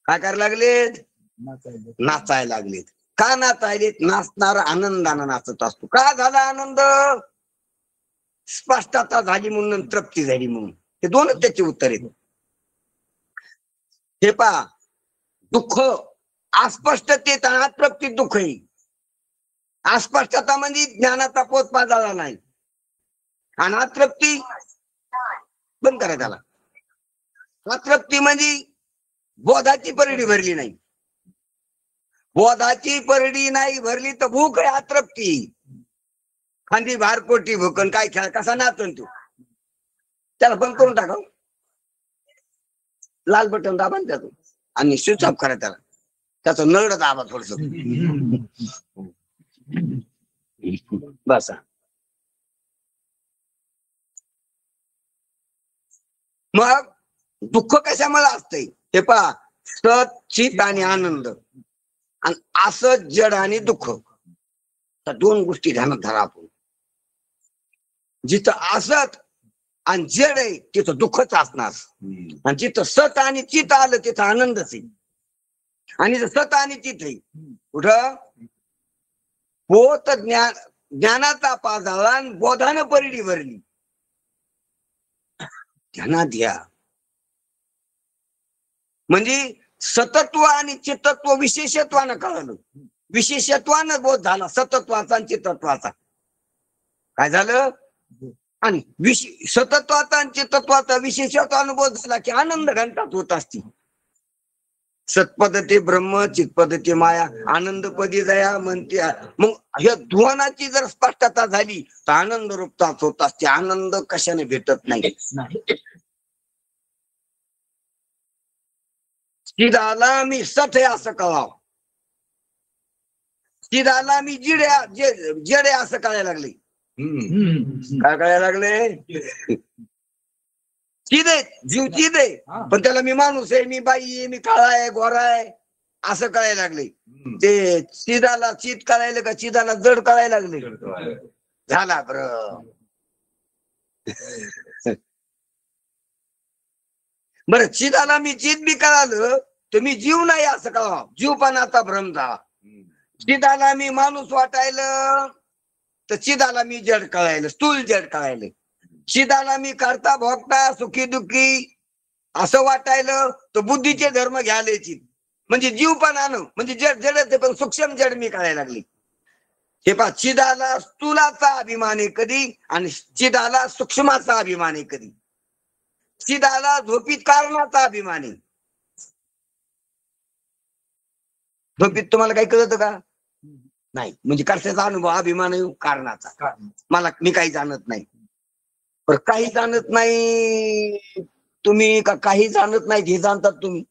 काय करायला लागलेत? नाचायला लागलेत. का नाचायलेत? नाचणारा आनंदानं नाचत असतो. का झाला आनंद? स्पष्टता झाली म्हणून, तृप्ती झाली म्हणून. हे दोनच त्याचे उत्तर आहेत. हे पहा, दुःख अस्पष्टतेत आणि तृप्ती दुःख आहे. अस्पष्टता म्हणजे ज्ञानाचा पोत पाजला नाही आणि अतृप्ती बंद करा त्याला. अतृप्ती म्हणजे बोधाची परडी भरली नाही. बोधाची परडी नाही भरली तर भूक आहे अतृप्ती. खांदी भारपोटी भूकन काय खेळ कसा नाचन तू? त्याला बंद करून टाका. लाल बटन दाबा त्यातून आणि स्विच ऑफ करा त्याला. त्याचं नळ दाबा थोडस बसा. मग दुःख कशामुळे असतंय? हे पहा, सत चित आणि आनंद आणि असत जड आणि दुःख, त्या दोन गोष्टी ध्यानात धरा. आपण जिथं असत आणि जड आहे तिथं दुःखच असणार आणि जिथं सत आणि चित आलं तिथं आनंदच आहे. आणि सत आणि चित आहे कुठं? पोत ज्ञानाचा पाजाळा आणि बोधानं परडी भरली ध्यानात घ्या. म्हणजे सतत्व आणि चित्तत्व विशेषत्वानं कळलं. विशेषत्वानं बोध झाला सतत्वाचा आणि चित्तत्वाचा. काय झालं? आणि सतत्वाचा आणि चित्तत्वाचा विशेषत्वानं बोध झाला की आनंद घंटात होत असते. सत्पदते ब्रह्म चित्पदते माया आनंदपदी दया म्हणते. मग ह्या ध्वनाची जर स्पष्टता झाली तर आनंद रूपताच होत असते. आनंद कशाने भेटत नाही. चिदाला मी सठ आहे असं कळावं. चिदाला मी जड आहे असं कळायला लागले. काय कळायला लागले? चिद आहे, जीव चिद आहे, पण त्याला मी माणूस आहे, मी बाई आहे, मी काळा आहे, गोरा आहे असं कळायला लागले. ते चिदाला चिद कळायला का चिदाला जड कळायला लागले. झाला बरं चिदाला मी चिद बी कळालं तर मी जीव नाही असं कळावं. जीवपणाचा भ्रम झाला. चिदाला मी माणूस वाटायला तर चिदाला मी जड कळायला, स्थूल जड कळायला. चिदाला मी करता भोगता सुखी दुःखी असं वाटायलं तर बुद्धीचे धर्म घ्यायला चित. म्हणजे जीवपणानं म्हणजे जड जडच पण सूक्ष्म जड मी कळायला लागली. हे पहा, चिदाला स्थूलाचा अभिमान आहे कधी आणि चिदाला सूक्ष्माचा अभिमान आहे कधी. चिदाला झोपीत कारणाचा अभिमान आहे. झोपीत तुम्हाला काही कळतं का? नाही. म्हणजे कशाचा अनुभव? अभिमान आहे कारणाचा. मी काही जाणत नाही. पण काही जाणत नाही तुम्ही का काही जाणत नाही हे जाणतात तुम्ही?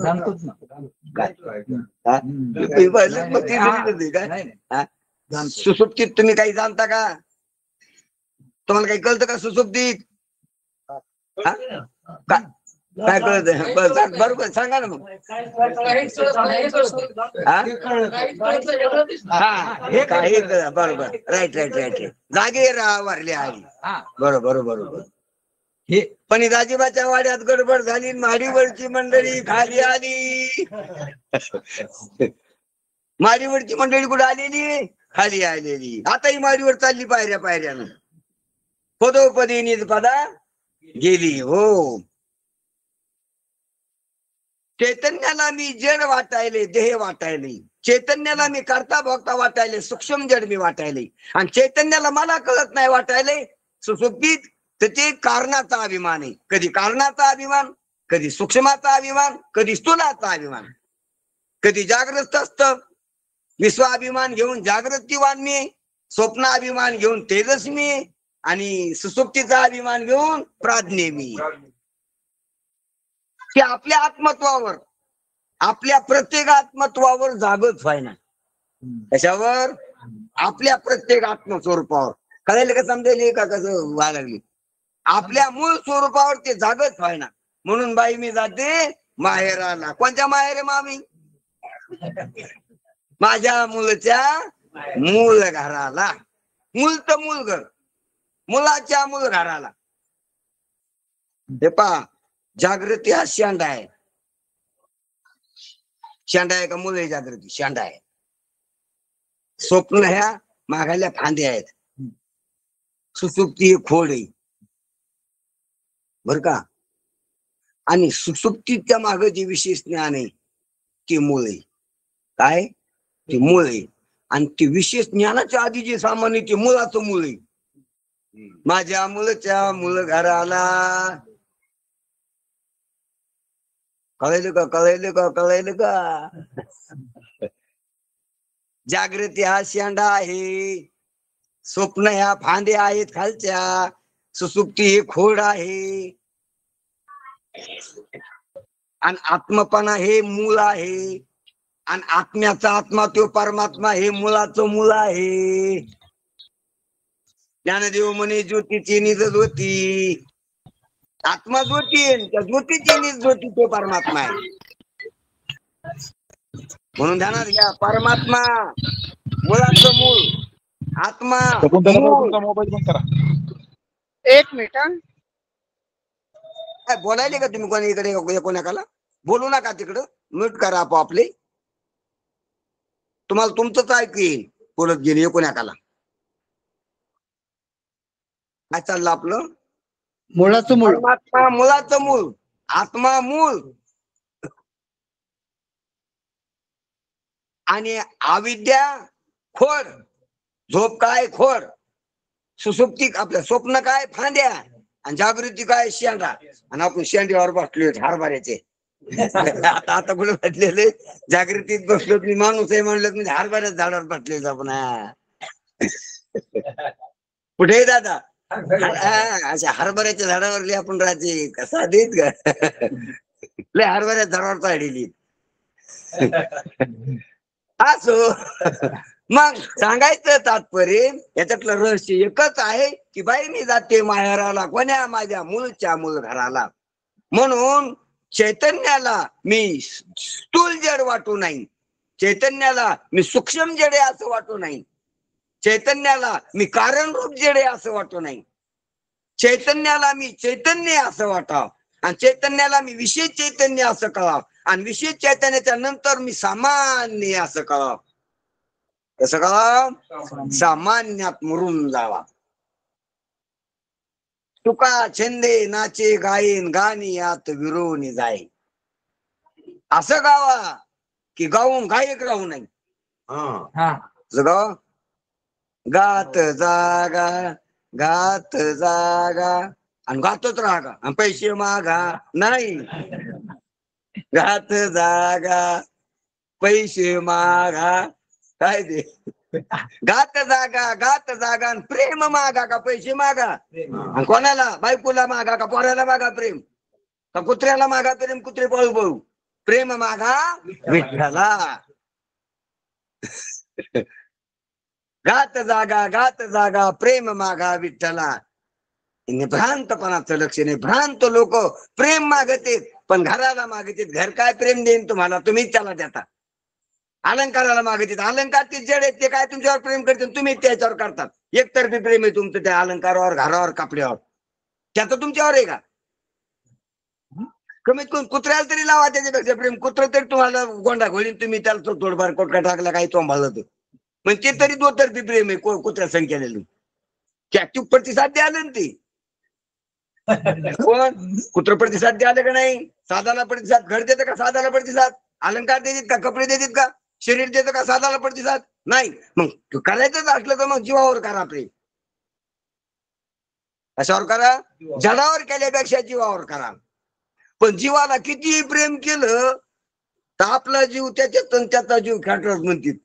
जाणतोच ना. काय सुसुप्तीत तुम्ही काही जाणता का? तुम्हाला काही कळतं का सुसुप्तीत? काय कळत? बरोबर सांगा ना मग. हे काही बरोबर. Right right right right. जागे वारले आई. बरोबर बरोबर. हे पण राजीबाच्या वाड्यात गडबड झाली. माडीवरची मंडळी खाली आली. माडीवरची मंडळी कुठे आलेली? खाली आलेली. आता ही माडीवर चालली पायऱ्या पायऱ्यानं. पदोपदी निजपदा गेली. हो. चैतन्याला मी जड वाटायले, देह वाटायले. चैतन्याला मी करता भोगता वाटायले, सूक्ष्म जड मी वाटायले. आणि चैतन्याला मला कळत नाही वाटायले सुसुप्तीत. तर ते कारणाचा अभिमान आहे. कधी कारणाचा अभिमान, कधी सूक्ष्माचा अभिमान, कधी स्थूलाचा अभिमान. कधी जागृत असत विश्वाभिमान घेऊन जागृतीवान मी, स्वप्न अभिमान घेऊन तेजस मी, आणि सुसुप्तीचा अभिमान घेऊन प्राज्ञे मी. ते आपल्या आत्मत्वावर, आपल्या प्रत्येक आत्मत्वावर जागच व्हायना. कशावर? आपल्या प्रत्येक आत्मस्वरूपावर. कळायला का? समजायला का कसं व्हायला लागली? आपल्या मूळ स्वरूपावर ते जागच व्हायना. म्हणून बाई मी जाते माहेराला. कोणत्या माहेर मामी? माझ्या मुलच्या मूळ घराला. मूल तर मूल घर, मुलाच्या मूळ घराला. हे पहा, जागृती हा शेंडा आहे. शेंडा आहे का मूल आहे? जागृती शेंडा आहे. स्वप्न ह्या मागायला फांद्या आहेत. सुसुप्ती ही खोड आहे बर का. आणि सुसुप्तीच्या मागे जे विशेष ज्ञान आहे ते मूळ आहे. काय? ते मूळ आहे. आणि ते विशेष ज्ञानाच्या आधी जे सामान्य ते मुळाचं मूळ आहे. माझ्या मुलच्या मूळ घराला. कळायलं का? कळायलं का? कळायलं का? जागृती हा शेंडा आहे. स्वप्न ह्या फांद्या आहेत खालच्या. सुसुप्ती हे खोड आहे. आणि आत्मपणा हे मूळ आहे. आणि आत्म्याचा आत्मा तो परमात्मा हे मुळाचं मूळ आहे. ज्ञानदेव म्हणे ज्योतीची निज ज्योती. आत्मा ज्योती आहे, त्या ज्योतीची निज ज्योती तो परमात्मा आहे. म्हणून ध्यानात घ्या, परमात्मा मुळाचं मूळ, आत्मा मोबाईल बंद करा. एक मिनिट. काय बोलायले का तुम्ही? कोणी इकडे कोणाकाला बोलू नका. तिकडं म्यूट करा आपोआपले. तुम्हाला तुमचंच ऐकू येईल. बोलत गेले कोणाकाला. काय चाललं आपलं? मुळाचं मूळ. परमात्मा मुळाचं मूळ, आत्मा मूळ, आणि अविद्या खोड. झोप काय खोड, सुसुप्ती आपल्या स्वप्न काय फांद्या, आणि जागृती काय शेंडा. आणि आपण शेंड्यावर बसलोय हरभऱ्याचे. आता आता कुठे बसलेले, जागृतीत बसलो मी माणूस आहे म्हणलं म्हणजे हरभऱ्याच झाडावर बसले आपण. कुठे दादा अशा हरभऱ्याच्या झाडावरली आपण राहते कसा देत का. लय हरभऱ्याच्या झाडावर चढलेली. असो, मग सांगायचं तात्पर्य याच्यातलं रहस्य एकच आहे की बाई मी जाते माहेराला कोण्या माझ्या मूळच्या मूळ घराला. म्हणून चैतन्याला मी स्थूल जड वाटू नाही, चैतन्याला मी सूक्ष्म जड आहे असं वाटू नाही, चैतन्याला मी कारण रूप जड आहे असं वाटू नाही, चैतन्याला मी चैतन्य असं वाटावं, आणि चैतन्याला मी विशेष चैतन्य असं कळावं, आणि विशेष चैतन्याच्या नंतर मी सामान्य असं कळावं. कसं कळावं? सामान्यात मुरून जावा. तुका छंदे नाचे गायन गाणी यात विरून जाई. असं गावा की गाऊन गायक राहू नाही. हा गाव गात जागा, गात जागा, आणि गातच राहा आणि पैसे मागा नाही. गात जागा, पैसे मागा, काय ते गात जागा, गात जागा, आणि प्रेम मागा का पैसे मागा. आणि कोणाला? बायकोला मागा का पोराला मागा प्रेम, का कुत्र्याला मागा प्रेम, कुत्रे पळू पळू. प्रेम मागा विठ्ठला. गात जागा, गात जागा, प्रेम मागा विठ्ठला. भ्रांतपणाचं लक्षण आहे. भ्रांत लोक प्रेम मागतेत पण घराला मागतेत. घर काय प्रेम देईन तुम्हाला, तुम्हीच त्याला देता. अलंकाराला मागतेत, अलंकार ते जड आहेत, ते काय तुमच्यावर प्रेम करते, तुम्ही त्याच्यावर करतात. एकतर्फी प्रेम आहे तुमचं त्या अलंकारावर, घरावर, कपड्यावर. त्याचं तुमच्यावर आहे का? कमीत कमी कुत्र्याला तरी लावा त्याच्यापेक्षा प्रेम. कुत्र तरी तुम्हाला गोंडा घोळीन, तुम्ही त्याला थोडंफार कोटका टाकला काही चोंभाळलं तर, पण ते तरी दोतर्फी प्रेम आहे कुत्र्या संख्येला. चूक प्रतिसाद द्याल ना ते कोण कुत्र प्रतिसाद द्याले का नाही. साधाला प्रतिसाद घर देतं का? साधाला प्रतिसाद अलंकार देतात का? कपडे देतात का? शरीर देतं का? साधाला प्रतिसाद नाही. मग करायचंच असलं तर मग जीवावर करा प्रेम. कशावर करा? जडावर केल्यापेक्षा जीवावर करा. पण जीवाला कितीही प्रेम केलं तर आपला जीव त्याच्यात, त्याचा जीव खाटरच म्हणतात.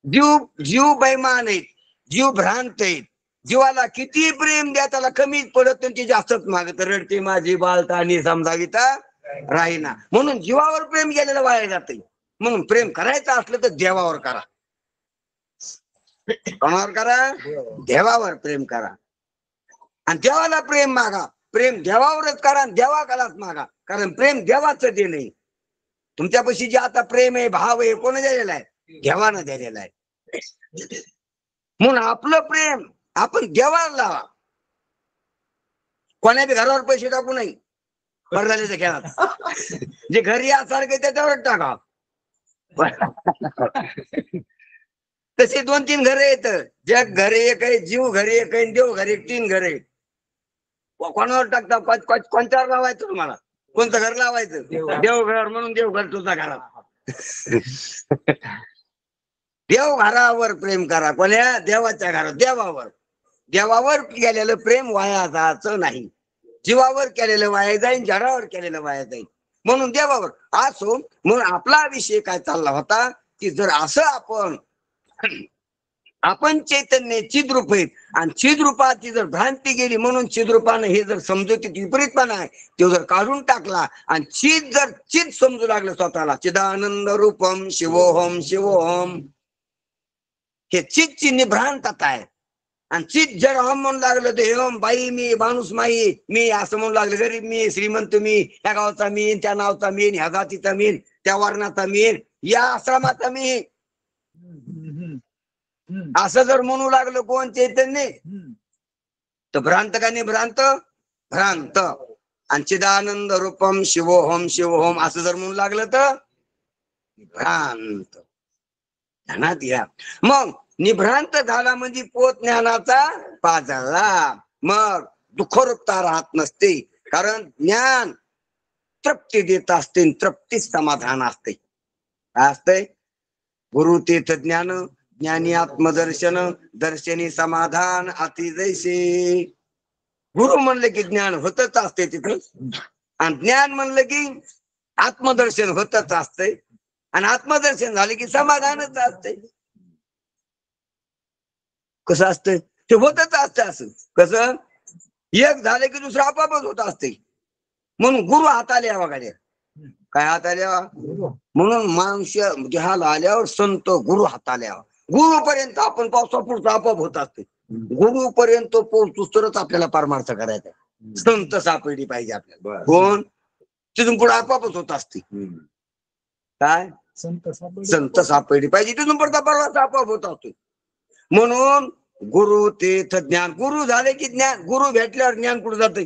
जीव बैमान आहेत, जीव भ्रांत आहेत. जीवाला किती प्रेम द्या त्याला कमीच पडत नाही, जास्तच मागत. रडते माझी बालतानी समजाविता राहीना. म्हणून जीवावर प्रेम गेलेलं वाया जाते. म्हणून प्रेम करायचं असलं तर देवावर करा. कोणावर करा? देवावर प्रेम करा. आणि देवाला प्रेम मागा. प्रेम देवावरच करा आणि देवालाच मागा. कारण प्रेम देवाचं ते नाही. तुमच्यापाशी जे आता प्रेम आहे, भाव आहे, कोण दिलेला आहे? देवानं दिलेला आहे. म्हणून आपलं प्रेम आपण देवाला लावा. कोणा बी घरावर पैसे टाकू नाही. बरं खेळात जे घरी यासारखे त्याच्यावर टाका. तसे 2-3 घरे येत. जग घरी एक आहे, जीव घरी एक आहे, देव घरी 3 घरे. कोणावर टाकता? कोणत्यावर लावायचं तुम्हाला? कोणतं घर लावायचं? देवघर. म्हणून देवघर तुझा घरात. देवघरावर प्रेम करा. कोण्या? देवाच्या घरात. देवावर. देवावर केलेलं प्रेम वाया जायचं नाही. जीवावर केलेलं वाया जाईल, जडावर केलेलं वाया जाईल. म्हणून देवावर असो. म्हणून आपला विषय काय चालला होता की जर असं आपण चैतन्य चिद्रूप आहेत आणि चिद्रूपाची जर भ्रांती गेली, म्हणून चिद्रूपानं हे जर समजुतीत विपरीतपणा आहे तो जर काढून टाकला आणि चिद समजू लागलं स्वतःला, चिदानंद रूपम शिवोहम शिवोहम, हे चिदची निभ्रांतता आहे. आणि चित जर हम म्हणून लागलं तर हे बाई मी, माणूस माई मी, असं म्हणू लागलं. गरीब मी, श्रीमंत मी, या गावचा मी, त्या नावचा मी, ह्या जातीचा मी, त्या वर्णाचा मी, या आश्रमाचा मी, असं जर म्हणू लागलं कोण चैतन्य तर भ्रांत का निभ्रांत? भ्रांत. आणि चिदानंद रूपम शिवोहम शिवोहम असं जर म्हणू लागलं तर भ्रांत. ध्यानात घ्या. मग निभ्रांत झाला म्हणजे पोत ज्ञानाचा पाजळला. मग दुःखरूपता राहत नसते. कारण ज्ञान तृप्ती देत असते, तृप्तीच समाधान असते. काय असतंय? गुरु तीर्थ ज्ञान, ज्ञानी आत्मदर्शन, दर्शनी समाधान अति जैसे. गुरु म्हणलं की ज्ञान होतच असते तिथं, आणि ज्ञान म्हणलं की आत्मदर्शन होतच असतंय, आणि आत्मदर्शन झाले की समाधानच असते. कसं असतंय? ते होतच असतं. असं कसं? एक झालं की दुसरं आपापच होत असते. म्हणून गुरु हाताला यावा गाड्या. काय हाताला यावा? म्हणून माणूस देहाला आल्यावर संत गुरु हाताला यावा. गुरुपर्यंत आपण पावसापुरतं आपोआप होत असते. गुरुपर्यंत पोहोचतो तरच आपल्याला परमार्थ करायचा. संत सापडली पाहिजे आपल्याला. कोण? तिथून पुढे आपोआपच होत असते. काय? संत सापडली पाहिजे, तिथून पुढचा परमार्थ आपोआप होत असतो. म्हणून गुरु तीर्थ ज्ञान. गुरु झाले की ज्ञान. गुरु भेटल्यावर ज्ञान कुठे जाते?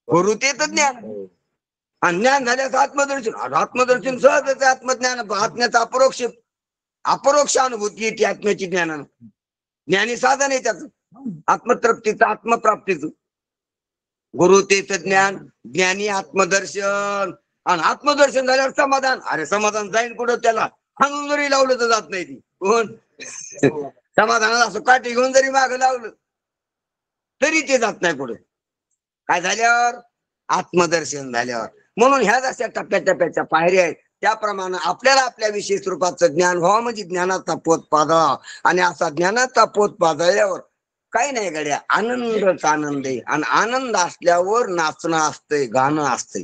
गुरु तीर्थ ज्ञान. आणि ज्ञान झाल्याचं आत्मदर्शन. आत्मदर्शन सहजच आत्मज्ञान. आत्म्याचा अपरोक्ष अनुभूती येते आत्म्याची ज्ञानानं. ज्ञानी साधन आहे त्याचं आत्मतृप्तीचं, आत्मप्राप्तीचं. गुरु तीर्थ ज्ञान, ज्ञानी आत्मदर्शन, आणि आत्मदर्शन झाल्यावर समाधान. अरे समाधान जाईन कुठं? त्याला हाणून जरी लावलं तर जात नाही ती. कोण? समाधानाला असं काठी घेऊन जरी मागं लावलं तरी ते जात नाही पुढे. काय झाल्यावर? आत्मदर्शन झाल्यावर. म्हणून ह्या जशा टप्प्याटप्प्याच्या पायऱ्या आहेत, त्याप्रमाणे आपल्याला आपल्या विशेष रूपाचं ज्ञान व्हावं, म्हणजे ज्ञानाचा पोत पाजळावा. आणि असा ज्ञानाचा पोत पाजळल्यावर काही नाही गड्या, आनंदच आनंद आहे. आणि आनंद असल्यावर नाचणं असतंय, गाणं असतंय.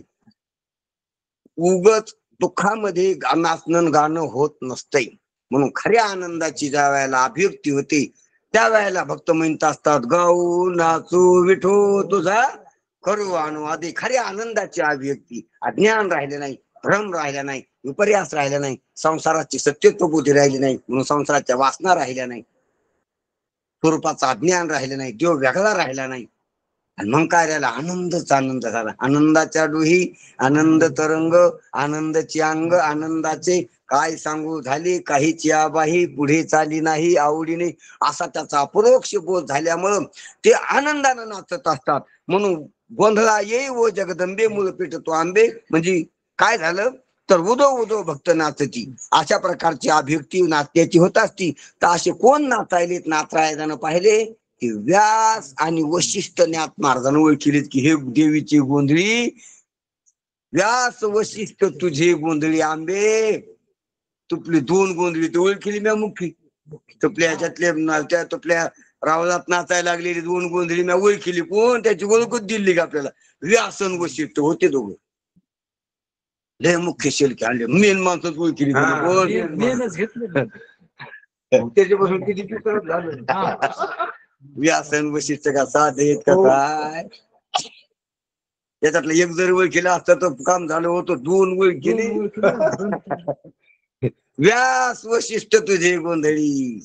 उगच दुःखामध्ये नाचणं गाणं होत नसतंय. म्हणून खऱ्या आनंदाची ज्या वेळेला अभिव्यक्ती होते, त्या वेळेला भक्त म्हणत असतात, गाऊ नाचू विठो तुझा करू आणू आधी. खऱ्या आनंदाची अभिव्यक्ती. अज्ञान राहिले नाही, भ्रम राहिला नाही, विपर्यास राहिला नाही, संसाराची सत्यत्व बुद्धी राहिली नाही, म्हणून संसाराच्या वासना राहिल्या नाही, स्वरूपाचं अज्ञान राहिलं नाही, देव वेगळा राहिला नाही. आणि मग काय राहिला? आनंदच आनंद झाला. आनंदाच्या डोही आनंद तरंग, आनंदाची अंग, आनंदाचे काय सांगू झाले, काहीची आबाही पुढे चाली नाही आवडीने, असा त्याचा अपरोक्ष बोध झाल्यामुळं ते आनंदानं नाचत असतात. म्हणून गोंधळा येई व जगदंबे मूळ पेटतो आंबे. म्हणजे काय झालं तर उदो उदो भक्त नाचती. अशा प्रकारची अभिव्यक्ती नाट्याची होत असती. तर असे कोण नाचायलेत, नाचरायदानं पाहिले की व्यास आणि वशिष्ठ ज्ञात महाराजांना ओळखीलेत की हे देवीची गोंधळी. व्यास वशिष्ठ तुझे गोंधळी आंबे. तुपली दोन गोंधळी तर ओळखीली म्या मुख्य. तुपल्या ह्याच्यातले तुपल्या रावलात नाचायला लागलेली दोन गोंधळी म्या ओळखीली. कोण? त्याची ओळखच दिली का आपल्याला? व्यासन वशिष्ठ होते दोघं. लय मुख्य शिल्के आणले, मेन माणसं ओळखीली. त्याच्यापासून किती झालं. व्यासन वशिष्ठ का साधे का काय? त्याच्यातलं एक जरी ओळख केला असतं तर काम झालं होतं. दोन ओळख केली. व्यास वशिष्ठ तुझे गोंधळी.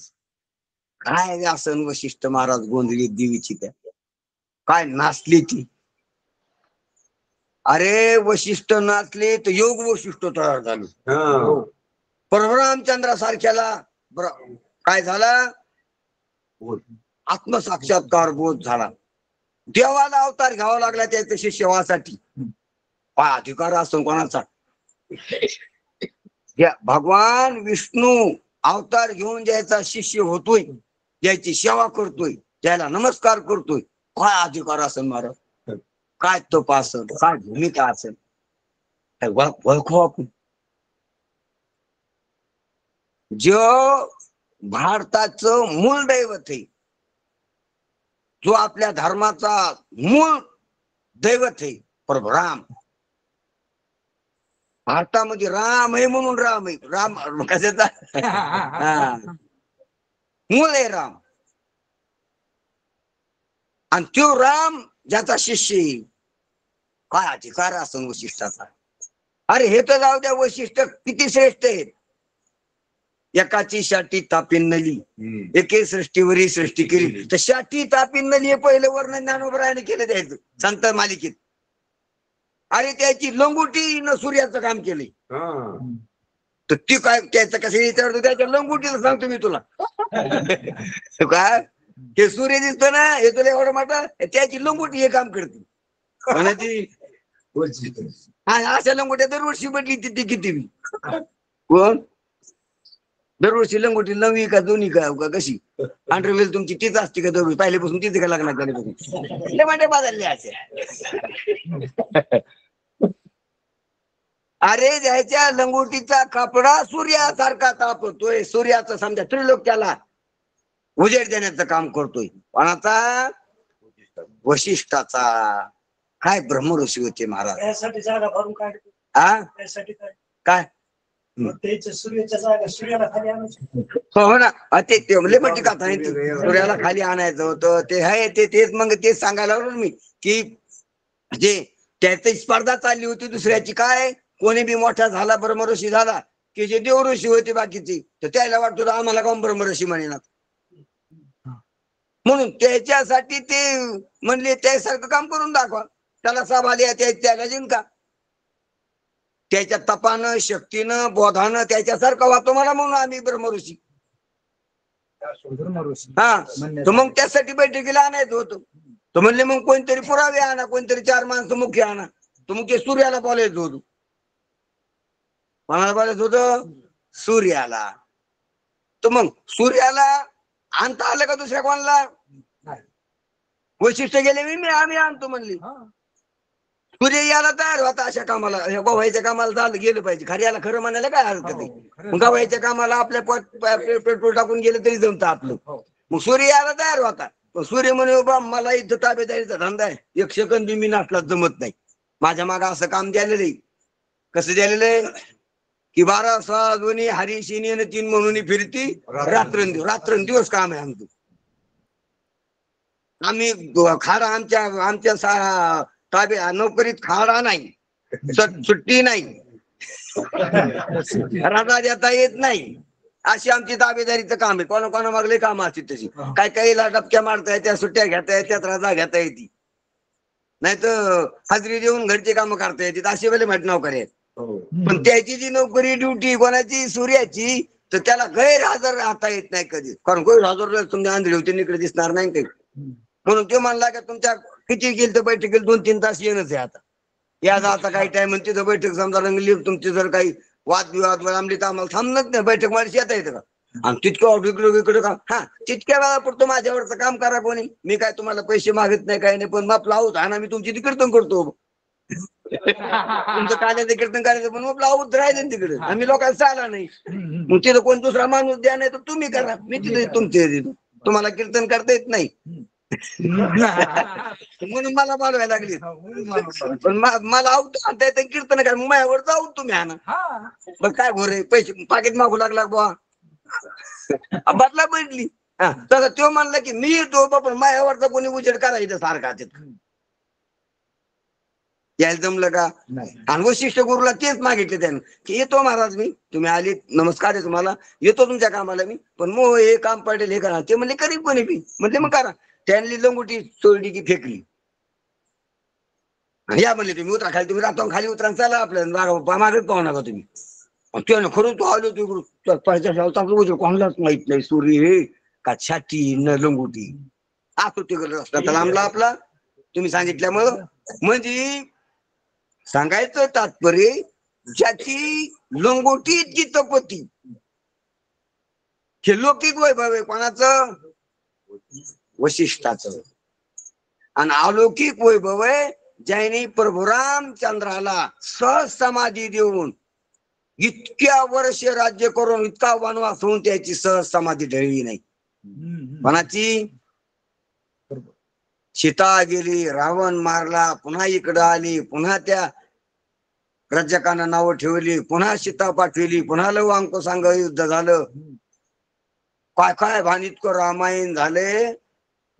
काय व्यासन वशिष्ठ महाराज गोंधळी देवीची त्या काय नाचली ती. अरे वशिष्ठ नाचले तर योग वशिष्ठ तयार झालं. परमरामचंद्रासारख्याला काय झाला? आत्मसाक्षात्कार बोध झाला. देवाला अवतार घ्यावा लागला त्याच्या शिष्यवासाठी. काय अधिकार असतो कोणाचा? भगवान विष्णू अवतार घेऊन ज्याचा शिष्य होतोय, ज्याची सेवा करतोय, त्याला नमस्कार करतोय, काय अधिकार असेल महाराज? काय तप असेल, काय भूमिका असेल, ओळखू आपण. जो भारताचं मूळ दैवत आहे, जो आपल्या धर्माचा मूळ दैवत आहे, प्रभू राम. भारतामध्ये राम आहे म्हणून राम आहे. राम कशाचा? मूळ आहे राम. आणि तो राम ज्याचा शिष्य आहे, काय अधिकार असून वशिष्ठाचा. अरे हे तर जाऊ द्या, वशिष्ठ किती श्रेष्ठ आहेत. एकाची शाटी तापीन नली, एके सृष्टीवरी सृष्टी केली. तर शाटी तापीन नली हे पहिलं वर्णन ज्ञानोबरायाने केलं द्यायचं संत मालिकेत. अरे त्याची लंगोटी न सूर्याचं काम केलंय. तर ती काय त्याचं कसं विचारतो, त्याच्या लंगोटीचं सांगतो मी तुला. काय हे सूर्य दिसतो ना, हे तुला एवढं मोठं, त्याची लंगोटी हे काम करते कोणाची. अशा लंगोट्या दरवर्षी म्हटली तिथे किती बी. कोण दरवर्षी लंगोटी नवी का दोन्ही का कशी अंडरवेल तुमची तीच असते का दरवर्षी पहिल्यापासून तिथे का लग्नात झाल्यापासून लय बदलले असे. अरे ज्याच्या लंगोटीचा कपडा सूर्यासारखा तापतोय, सूर्याचं समजा त्रिलोक त्याला उजेड देण्याचं काम करतोय. कोणाचा? वशिष्ठाचा. काय ब्रह्मऋषी होते महाराज. त्यासाठी जागा भरून काढ. हा त्यासाठी काय मग त्याच्या सूर्याच्या जागा सूर्याला खाली आणायची. हो ना, ते लय मोठी कथा आहे ती. सूर्याला खाली आणायचं होतं ते आहे तेच. मग तेच सांगायला लागलो मी की जे त्याची स्पर्धा चालली होती दुसऱ्याची. काय कोणी बी मोठा झाला ब्रह्मऋषी झाला की जे देवऋषी होते बाकीची, तर त्याला वाटतं आम्हाला कोण ब्रह्मऋषी म्हणेनात. म्हणून त्याच्यासाठी ते म्हणले त्यासारखं काम करून दाखवा, त्याला सभा त्याला जिंका. त्याच्या तपानं शक्तीनं बोधानं त्याच्यासारखं वाटतो मला, म्हणून आम्ही ब्रह्मऋषी. हा तर मग त्यासाठी बैठकीला आणायचं होतं. तर म्हणले मग कोणतरी पुरावे आणा, कोणतरी 4 माणसं मुख्य आणा. तर मग ते सूर्याला बोलायचं होतं. कोणाला बोलायचं होतं? सूर्याला. तर मग सूर्याला आणता आलं का दुसऱ्या कोणाला? वैशिष्ट्य गेले मी आम्ही आणतो म्हणली. सूर्य याला तयार होता अशा कामाला, गव्हाच्या कामाला झालं गेलं पाहिजे. खरी याला खरं म्हणायला काय हरकत आहे. मग गव्हाच्या कामाला आपल्या पेट्रोल टाकून गेलं तरी जमतं आपलं. मग सूर्य याला तयार होता. पण सूर्य म्हणे बाबा मला इथं ताबेदारीचा धंदा आहे, 1 सेकंद बी मी नाचला जमत नाही. माझ्या मागे असं काम द्यालेलं आहे. कसं द्यालेलं आहे की 12 सहा दोन्ही हरी शिनी 3 म्हणून फिरती रात्रंदिवस काम आहे आमचं. आम्ही खाडा आमच्या ताबे नोकरीत खाडा नाही, सुट्टी नाही, रजा देता येत नाही. अशी आमची ताबेदारीचं काम आहे. कोणा मागले काम असते तशी. काय काहीला डबक्या मारता येत्या, सुट्ट्या घेता येत्यात, रजा घेता येते, नाही तर हजेरी देऊन घरचे कामं करता येतात. असे वेळे म्हट नोकरी आहेत. पण त्याची जी नोकरी ड्युटी कोणाची? सूर्याची. तर त्याला गैरहजर राहता येत नाही कधी. कारण गैरहजर तुमच्या आंधळी होती इकडे दिसणार नाही काही. म्हणून ते म्हणला का तुमच्या किती गेल तर बैठकीला 2-3 तास येणच आहे. आता या आता काही टाइम तिथं बैठक समजा रंगली, तुमची जर काही वादविवाद आमली तर आम्हाला थांबणच नाही. बैठक माझी येता येतं का? आणि तितकं इकडे का हा तितक्या वेळा पुरतो माझ्यावरचं काम करा कोणी. मी काय तुम्हाला पैसे मागत नाही काही नाही, पण मग लावत हा ना मी तुमची कीर्तन करतो. तुमचं काल्याचं कीर्तन करायचं पण मग लावत राहिले तिकडे. आम्ही लोकांना चाला नाही. मग तिथं कोण दुसरा माणूस द्या नाही तर तुम्ही करा. मी तिथे तुमचे तुम्हाला कीर्तन करता येत नाही म्हणून मला बोलवायला लागली. पण मला आवडतं आणता येतं कीर्तन करा. मग माझ्यावर जाऊ तुम्ही आणा. मग काय गोरे पैसे पाकिट मागू लागला बुवा. बदला बैठली. तसं तो म्हणला की मी येतो पण माझ्यावरचा कोणी उजेड करायचं सारखा तिथं. यायला जमलं का? आणि वशिष्ठ गुरुला तेच मागितले त्यानं की येतो महाराज मी, तुम्ही आले नमस्कार आहे तुम्हाला, येतो तुमच्या कामाला मी, पण मग हे काम पडेल हे करा. ते म्हणले करीब कोणी बी. म्हणले मग करा. त्यांनी लंगोटी चोरली की फेकली. या म्हणले तुम्ही उतरा खाली, तुम्ही राहतो खाली उतरा चला आपल्याला मागेच पाहू नका तुम्ही. त्यानं खरंच तो आलो तिकडून कोणालाच माहित नाही सूर्य हे का छाती न लंगोटी. असतो तिकडे रस्ता लांबला आपला तुम्ही सांगितल्यामुळं. म्हणजे सांगायचं तात्पर्य ज्याची लंगोटी इतकी तपती हे लौकिक वैभव आहे कोणाचं? वशिष्ठाचं. आणि अलौकिक वैभव आहे ज्याने प्रभू रामचंद्राला सहज समाधी देऊन इतक्या वर्ष राज्य करून इतका वनवास होऊन त्याची सहज समाधी ढळली नाही. कोणाची? सीता गेली, रावण मारला, पुन्हा इकडं आली, पुन्हा त्या रजकांना नावं ठेवली, पुन्हा सीता पाठविली, पुन्हा लव सांग युद्ध झालं. काय काय भानितकं रामायण झाले.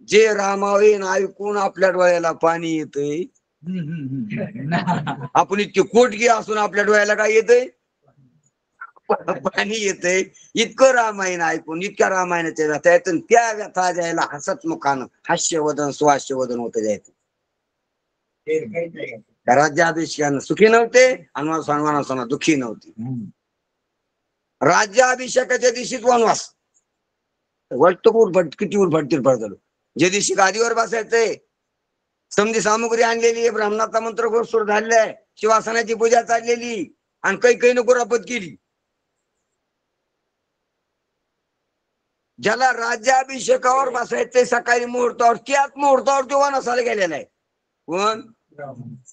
जे रामायण ऐकून आपल्या डोळ्याला पाणी येतंय. आपण इतके कोटगी असून आपल्या डोळ्याला काय येतंय? पाणी येतंय. इतकं रामायण ऐकून इतक्या रामायणाच्या व्यथा येत, त्या व्यथा द्यायला हसत मुखानं हास्यवदन सुहास्यवदन होत जायचं. राज्याभिषेकानं सुखी नव्हते आणि वनवासानं दुःखी नव्हते. राज्याभिषेकाच्या दिवशीच वनवास, वाटतं उलफट किती उलफट तिरफट झालं. जे दिवशी गादीवर बसायचंय समधी सामुग्री आणलेली आहे, ब्राह्मणाचा मंत्र घोष सुरू झालेला आहे, शिवासनाची पूजा चाललेली आणि काही कुरापत केली. ज्याला राज्याभिषेकावर बसायचंय सकाळी मुहूर्तावर त्याच मुहूर्तावर तो वनसाला गेलेला आहे. कोण?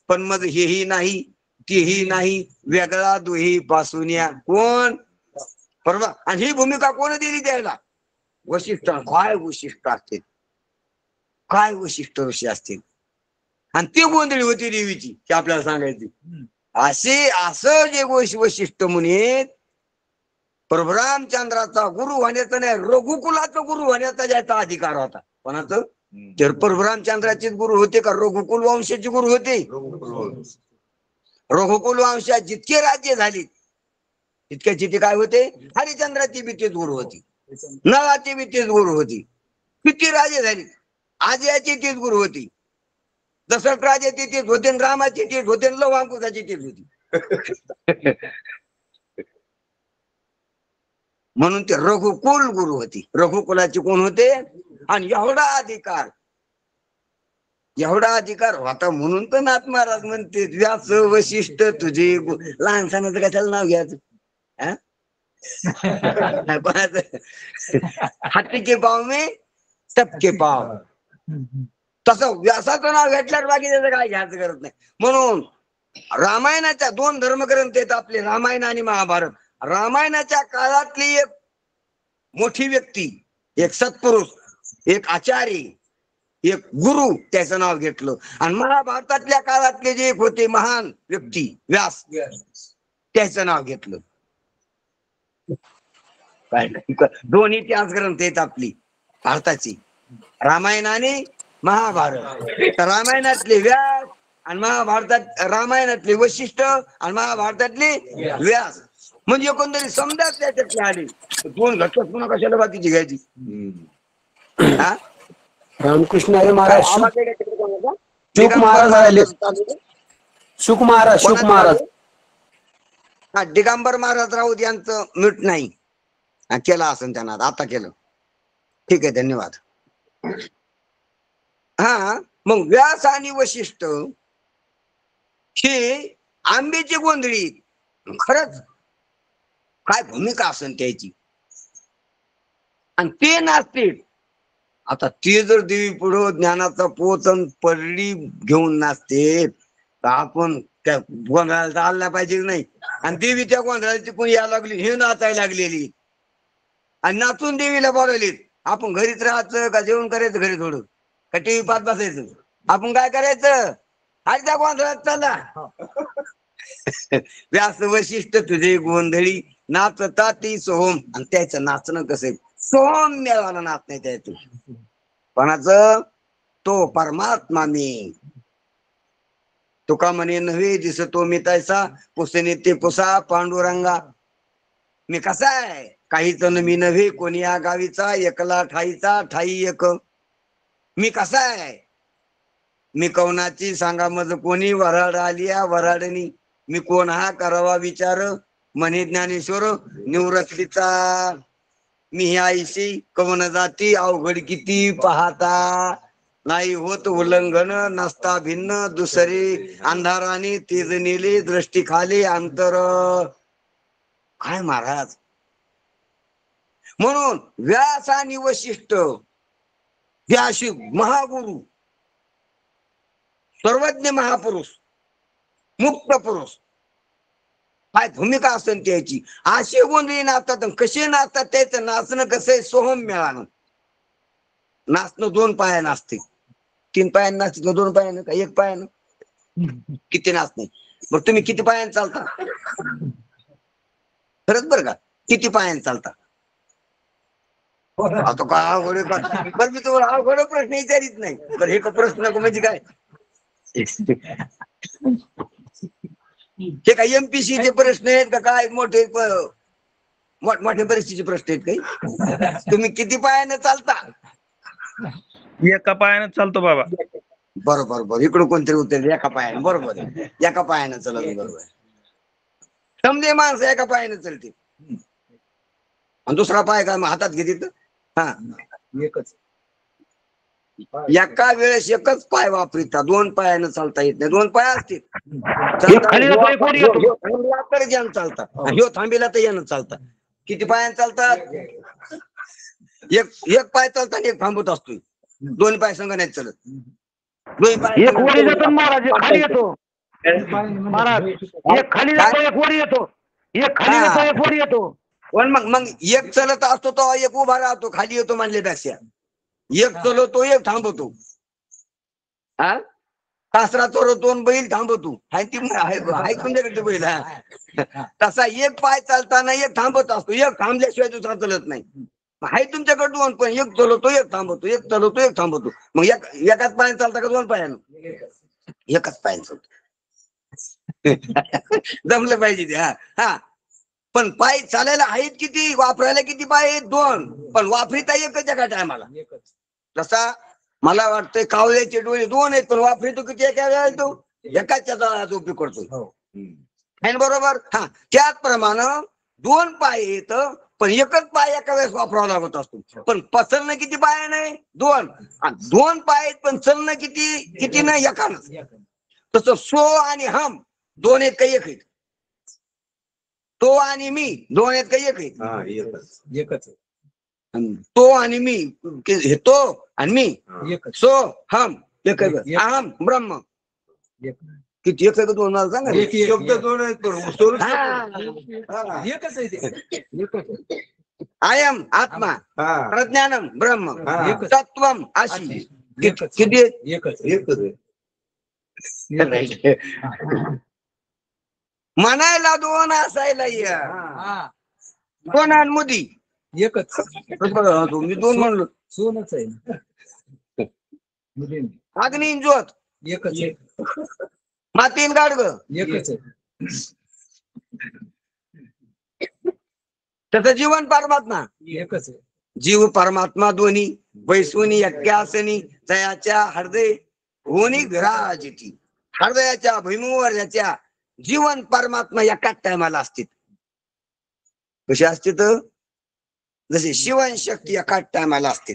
पण मग हेही नाही तेही नाही, वेगळा दुही पासून या. कोण? बरोबर. आणि ही भूमिका कोण दिली द्यायला? वशिष्ठ. काय वशिष्ठ असतील, काय वशिष्ठ ऋषी असतील. आणि ती गोंधळी होती देवीची की आपल्याला सांगायची. असं जे वशिष्ठ मुनी परभरामचंद्राचा गुरु होण्याचा नाही, रघुकुलाचा गुरु होण्याचा ज्याचा अधिकार होता. कोणाचं? तर परभरामचंद्राचेच गुरु होते का रघुकुल वंशाचे गुरु होते? रघुकुल वंशात जितके राज्य झाले तितके काय होते? हरिश्चंद्राची बी तेच गुरु होती, नळाची बी तेच गुरु होती. किती राजे झाले? आजयाची तीच गुरु होती, दशरथ राजाची तीच होते, रामाची तीच होते, लवंकुशाची तीच होती. म्हणून ते रघुकुल गुरु होती. रघुकुलाचे कोण होते? आणि एवढा अधिकार होता म्हणून तर नाथ महाराज म्हणते व्यास वशिष्ठ तुझे लहानसानाचं कशाला नाव घ्यायचं? हाती के पाव में सबके पाव. तसं व्यासाचं नाव घेतल्यावर बाकी त्याचं काय घ्यायचं करत नाही. म्हणून रामायणाच्या 2 धर्मग्रंथ आहेत आपले, रामायण आणि महाभारत. रामायणाच्या काळातली एक मोठी व्यक्ती, एक सत्पुरुष, एक आचार्य, एक गुरु त्याचं नाव घेतलं. आणि महाभारतातल्या काळातले जे एक होते महान व्यक्ती व्यास, त्याचं नाव घेतलं. काय नाही, 2 इतिहास ग्रंथ आहेत आपली भारताची, रामायण आणि महाभारत. तर रामायणातले व्यास आणि महाभारतात रामायणातले वशिष्ठ आणि महाभारतातले व्यास. म्हणजे एकंदरीत समजा त्याच्यातले आले 2 घटक पुन्हा कशाला बाकीची घ्यायची? रामकृष्ण हरी महाराज. शुक महाराज आले. शुक महाराज. हा, दिगंबर महाराज राऊत यांचं म्यूट नाही केला असं त्यांना, आता केलं. ठीक आहे, धन्यवाद. हा, मग व्यास आणि वशिष्ठ हे आंब्याची गोंधळी. खरंच काय भूमिका असेल त्याची. आणि ते नाचतील. आता ते जर देवी पुढं ज्ञानाचा पोचन परडी घेऊन नाचते तर आपण त्या गोंधळाला चालला पाहिजे नाही. आणि देवी त्या गोंधळाची कोणी यायला लागली, हे नाचायला लागलेली आणि नाचून देवीला बोलावली. आपण घरीच राहायचं का जेवण करायचं घरी थोडं का टीव्ही पाहत बसायचं? आपण काय करायचं? आज त्या गोंधळात चला. व्यास वशिष्ठ तुझे गोंधळी नाचता ती सोहम. आणि त्याचं नाचणं कसं सोहम मेळवाना नाच नाही त्याचं. कोणाचं? तो परमात्मा मी. तुका म्हणे नव्हे दिसतो मी तैसा, पुसणे ते पुसा पांडुरंगा. मी कसा आहे? काहीच मी नव्हे कोणी या गावीचा, एकला ठाईचा ठाई एक. मी कसा आहे? मी कवनाची सांगा मज कोणी, वराड आलिया वराडणी. मी कोण हा करावा विचार, म्हणे ज्ञानेश्वर निवृत्तीचा. मी आईशी कवन जाती अवघड किती पाहता, नाही होत उल्लंघन नसता भिन्न दुसरे, अंधाराने तेज नेले दृष्टी खाली अंतर. काय महाराज. म्हणून व्यास आणि वशिष्ठ हे अशी महागुरु, सर्वज्ञ महापुरुष, मुक्त पुरुष, काय भूमिका असेल त्याची. अशी गोंधळी नाचतात. कसे नाचतात? त्याचं नाचणं कसं आहे? सोहम मेळानं नाचणं. 2 पायानं असते, 3 पायानं नाचते का 2 पायानं का 1 पायानं? किती नाचणे? मग तुम्ही किती पायानं चालता? खरंच बरं का? किती पायानं चालता? आता काय अवघड बरं, मी तुम्हाला अवघड प्रश्न विचारित नाही. बरं, हे का प्रश्न नको म्हणजे काय? हे काय MPSC चे प्रश्न आहेत का काय? मोठे मोठ्या परीक्षेचे प्रश्न आहेत काही? तुम्ही किती पायानं चालता? एका पायानं चालतो बाबा. बरोबर बरोबर. इकडं कोणतरी उतरले एका पायानं. बरोबर आहे, एका पायानं चला. बरोबर. समजे माणसं एका पायानं चलते आणि दुसरा पाय काय मग हातात घेतील? हा एकच एका वेळेस एकच पाय वापरिता, दोन पायानं चालता येत नाही. दोन पाय असतील एक खाली जातो, एक वर येतो. ह्यो थांबला तर यानं चालतात, ह्यो थांबिला तर यानं चालतात. किती पायानं चालतात? एक पाय चालतात, एक थांबत असतोय. दोन पाय संग नाही चालत. दोन पाय एक वर येतो महाराज, एक खाली येतो महाराज. एक खाली जातो, एक वर येतो. एक खाली येतो, एक वर येतो. पण मग एक चलत असतो तो एक उभा राहतो, खाली येतो म्हणल्यापेक्षा. एक चलवतो, एक थांबवतो. हा कासरा चोरवतो, बैल थांबवतो. हाय तुमच्याकडे बैल. तसा एक पाय चालताना एक थांबत असतो, एक थांबल्याशिवाय दुसरा चलत नाही. हाय तुमच्याकडे दोन, पण एक चलवतो, एक थांबवतो, एक चलवतो, एक थांबवतो. मग एकाच पायानं चालता का दोन पायानं? एकच पायानं चालतो. जमलं पाहिजे ते. हा पण पाय चालायला आहेत किती, वापरायला किती पाय आहेत? दोन. पण वापरिता एकच एका टायमाला. जसा मला वाटतंय कावळ्याचे डोळे दोन आहेत, पण वापरितो किती एका वेळेला? तो एकाच्या तळाचा उपयोग करतो. आहे ना बरोबर? हा त्याचप्रमाणे दोन पाय येत, पण एकच पाय एका वेळेस वापरावा लागत असतो. पण पसरणं किती पाय नाही? दोन. दोन पाय आहेत, पण चलणं किती नाही? एकानं. तसं सो आणि हम दोन आहेत का एक आहेत? तो आणि मी दोन आहेत का एक आहेत? एकच तो आणि मी, हे तो आणि मी, एकच सो हम एक आहे. अहम ब्रह्म किती? एक आहे का दोन? मला सांगा. शब्द दोन आहेत. एकच आहे ते. आयम आत्मा, प्रज्ञानम ब्रह्म, एकच. तत्वम अशी. एकच. किती आहेत? एकच म्हणायला दोन, असायला दोन आणि मुदी एकच मी दोन म्हणलो. सोनच आहे. अग्नी ज्योत एकच आहे. मातीन गाडग एकच आहे. त्याचं जीवन परमात्मा. एकच आहे. जीव परमात्मा दोन्ही वैसुनी यज्ञासनी तयाच्या हृदय होनी विराजिती. हृदयाच्या भैमुवर याच्या जीवन परमात्मा एकाच टायमाला असतील. कशी असते तर जसे शिवन शक्ती एकाच टायमाला असते.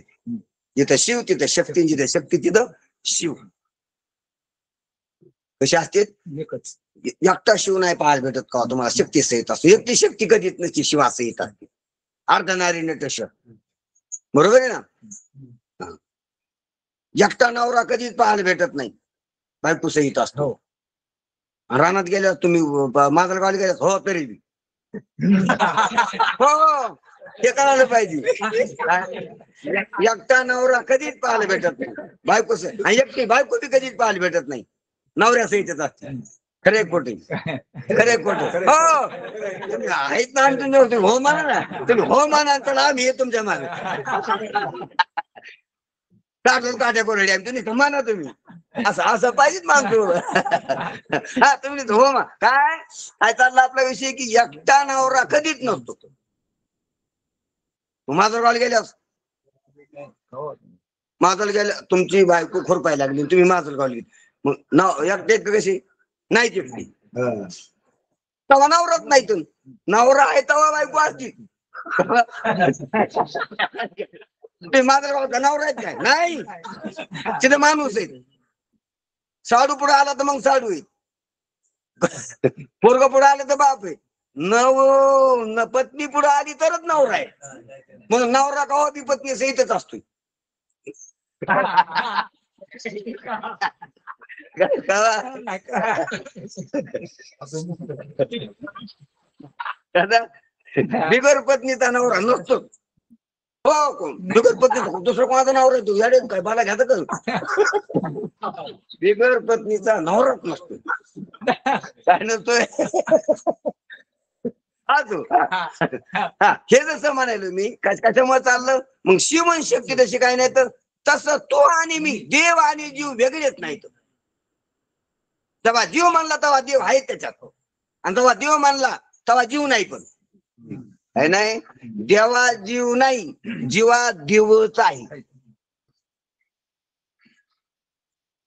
जिथं शिव तिथं शक्ती, जिथं शक्ती तिथं शिव. कशी असते? एकच. एकटा शिव नाही पाहायला भेटत का तुम्हाला? शक्ती सहित असतो. एकटी शक्ती कधीच नसते, शिवासहित असते. अर्धनारी नटश, बरोबर आहे ना? एकटा नवरा कधीच पाहायला भेटत नाही, बायको सहित असतो. रानात गेल्यास तुम्ही, माजलगावला गेल्यास, हो तरी बी हो हे करायला पाहिजे. एकटा नवरा कधीच पाहायला भेटत नाही, बायको एकटी बायको बी कधीच पाहायला भेटत नाही, नवऱ्या सहितच असते. खरे खोटे, खरे खोटे. हो तुम्ही आहेत ना, तुम्ही हो म्हणा ना, तुम्ही हो म्हणा तर आम्ही तुमच्या मागे काट्या कोरड्या तुम्ही म्हणा, तुम्ही असं पाहिजेच मानतो. हा तुम्ही हो मा काय चाललं आपला विषय की एकटा नवरा कधीच नसतो. माझं गेल्यास माझं गेल्या तुमची बायको खुरपायला लागली, तुम्ही माझं गावली, मग नाव एकटे कशी नाही चिटली तेव्हा नवराच नाही. तुम्ही नवरा आहे तेव्हा बायको असती. तुम्ही माझं गावचा नवरा आहेत काय? नाही, तिथे माणूस आहे. साडू पुढे आला तर मग साडू आहे, पोरग पुढे आलं तर बाप आहे. न पत्नी पुढे आली तरच नवरा आहे. मग नवरा का बी पत्नी सहितच असतोय. बिगर पत्नीचा नवरा नसतो. हो कोण बिगर पत्नी दुसरं कोणाचा नवरा तू याडे काय मला घ्यात का? बिगर पत्नीचा नवराच नसतो. काय नसतोय? हे जसं म्हणायलो मी कशामुळे चाललं, मग शिवण शक्ती तशी काय नाही तर तसं तो आणि मी, देव आणि जीव वेगळेच नाहीत. जेव्हा जीव मानला तेव्हा देव आहे त्याच्यात, आणि जेव्हा देव मानला तेव्हा जीव नाही. पण आहे नाही, देवा जीव नाही, जीवा देवच आहे.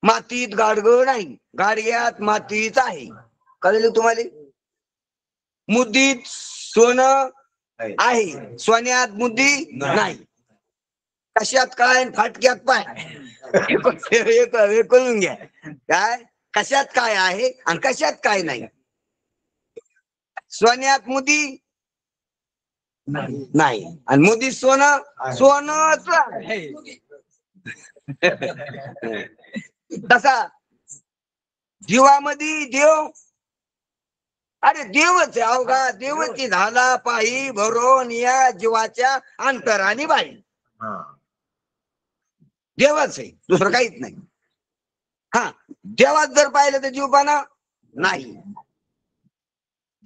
मातीत गाडगं नाही, गाडग्यात मातीच आहे. कळलं तुम्हाला? मुद्दीत सोनं आहे, सोन्यात मुद्दी नाही. कशात काय आणि फाटक्यात पाय हे कळून घ्या. काय कशात काय आहे आणि कशात काय नाही. सोन्यात मोदी नाही आणि मोदी सोनं सोनच तसा जीवामध्ये देव, अरे देवच आहे अवघा, देवच झाला पायी भरून या जीवाच्या अंतराने बाई. देवच आहे, दुसरं काहीच नाही. हा, देवात जर पाहिलं तर जीवपाना नाही,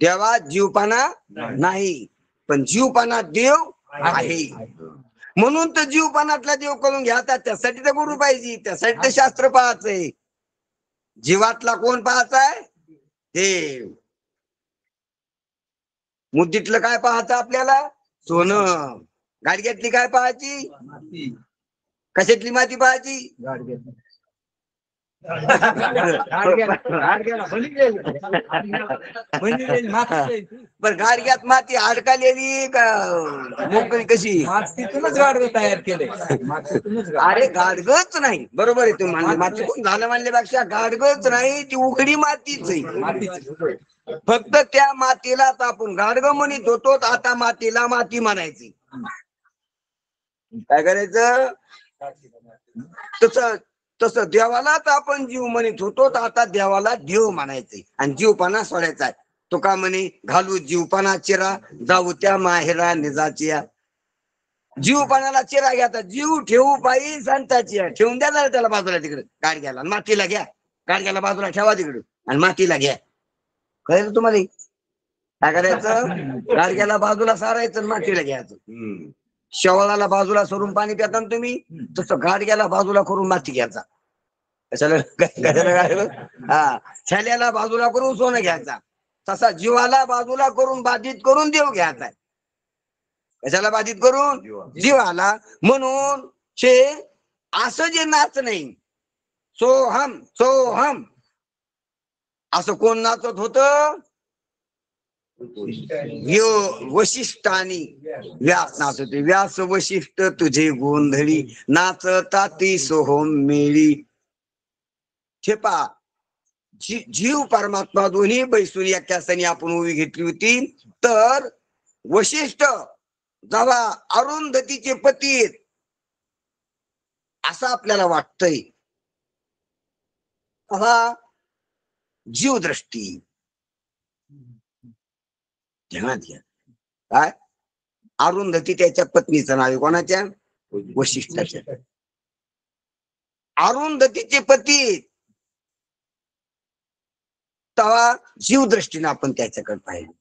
देवात जीवपाना नाही, पण जीवपाना देव आहे. म्हणून तर जीवपानातला देव करून घ्या. त्यासाठी तर गुरु पाहिजे, त्यासाठी तर शास्त्र पाहायचंय. जीवातला कोण पाहायचाय? देव. मुद्दीतलं काय पाहायचं आपल्याला? सोनं. गाडग्यातली काय पाहायची? कशातली माती पाहायची? पण गाडग्यात माती अडकलेली का मोकळी कशी? मातीतूनच गाडगं तयार केले. अरे गाडगच नाही, बरोबर आहे तुम्ही म्हणले. माती कोण झालं म्हणल्यापेक्षा गाडगच नाही, ती उघडी मातीच आहे. फक्त त्या मातीलाच आपण गाडग म्हणत होतो, आता मातीला माती म्हणायची. काय करायचं? तसं तसं देवालाच आपण जीव म्हणत होतो, आता देवाला देव म्हणायचे आणि जीवपणा सोडायचा. तो का म्हणे, घालू जीवपणा चिरा, जाऊ त्या माहेरा निजाचिया. जीवपणाला चिरा घ्यायचा, जीव ठेवू पायी संताची. ठेवून द्या जरा त्याला बाजूला तिकडे गाडग्याला, आणि मातीला घ्या. गाडग्याला बाजूला ठेवा तिकडे आणि मातीला घ्या. कळलं तुम्हाला? काय करायचं? गाडग्याला बाजूला सारायचं आणि मातीला घ्यायचं. शेवाळाला बाजूला सोडून पाणी पिता ना तुम्ही, तसं गाडग्याला बाजूला करून माती घ्यायचा. कशाला? हा, छाल्याला बाजूला करून सोनं घ्यायचा. तसा जीवाला बाजूला करून बाधित करून देव घ्यायचा. कशाला बाधित करून? जीवाला. म्हणून शे असं जे नाच नाही, सोहम सोहम असं कोण नाचत होत? वशिष्ठानी व्यास नाचत होते. व्यास वशिष्ठ तुझे गोंधळी, नाचता ती सोहम मेळी. छेपा जीव परमात्मा दोन्ही बैसून एका सणी आपण उभी घेतली होती. तर वशिष्ठ जेव्हा अरुंधतीचे पती आहेत असं आपल्याला वाटतंय, हा जीवदृष्टी ध्यानात घ्या. काय? अरुंधती त्याच्या पत्नीचं नाव आहे. कोणाच्या? वशिष्ठाच्या. अरुंधतीचे पती, तेव्हा जीवदृष्टीने आपण त्याच्याकडे पाहिले.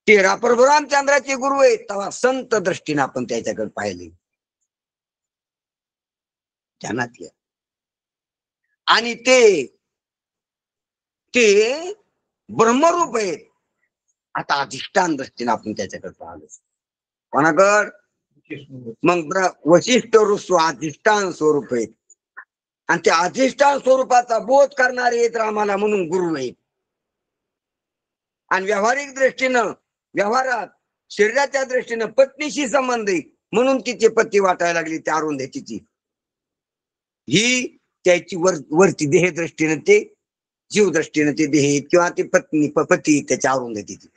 तेरा प्रभू रामचंद्राचे गुरु आहेत, तेव्हा संत दृष्टीने आपण त्याच्याकडे पाहिले. ध्यानात घ्या. आणि ते ब्रह्मरूप आहेत. आता अधिष्ठान दृष्टीने आपण त्याच्याकडे पाहिलं. कोणाकड? मग वशिष्ठ ऋषू अधिष्ठान स्वरूप आहेत. आणि त्या अधिष्ठान स्वरूपाचा बोध करणारे आहेत रामाला, म्हणून गुरु आहेत. आणि व्यावहारिक दृष्टीनं, व्यवहारात शरीराच्या दृष्टीनं पत्नीशी संबंध आहे, म्हणून तिचे पती वाटायला लागली त्या अरुंधतीची. ही त्याची वरती देह दृष्टीनं ते जीव दृष्टीनं ते देह, किंवा ती पत्नी पती त्याच्या अरुंधतीची.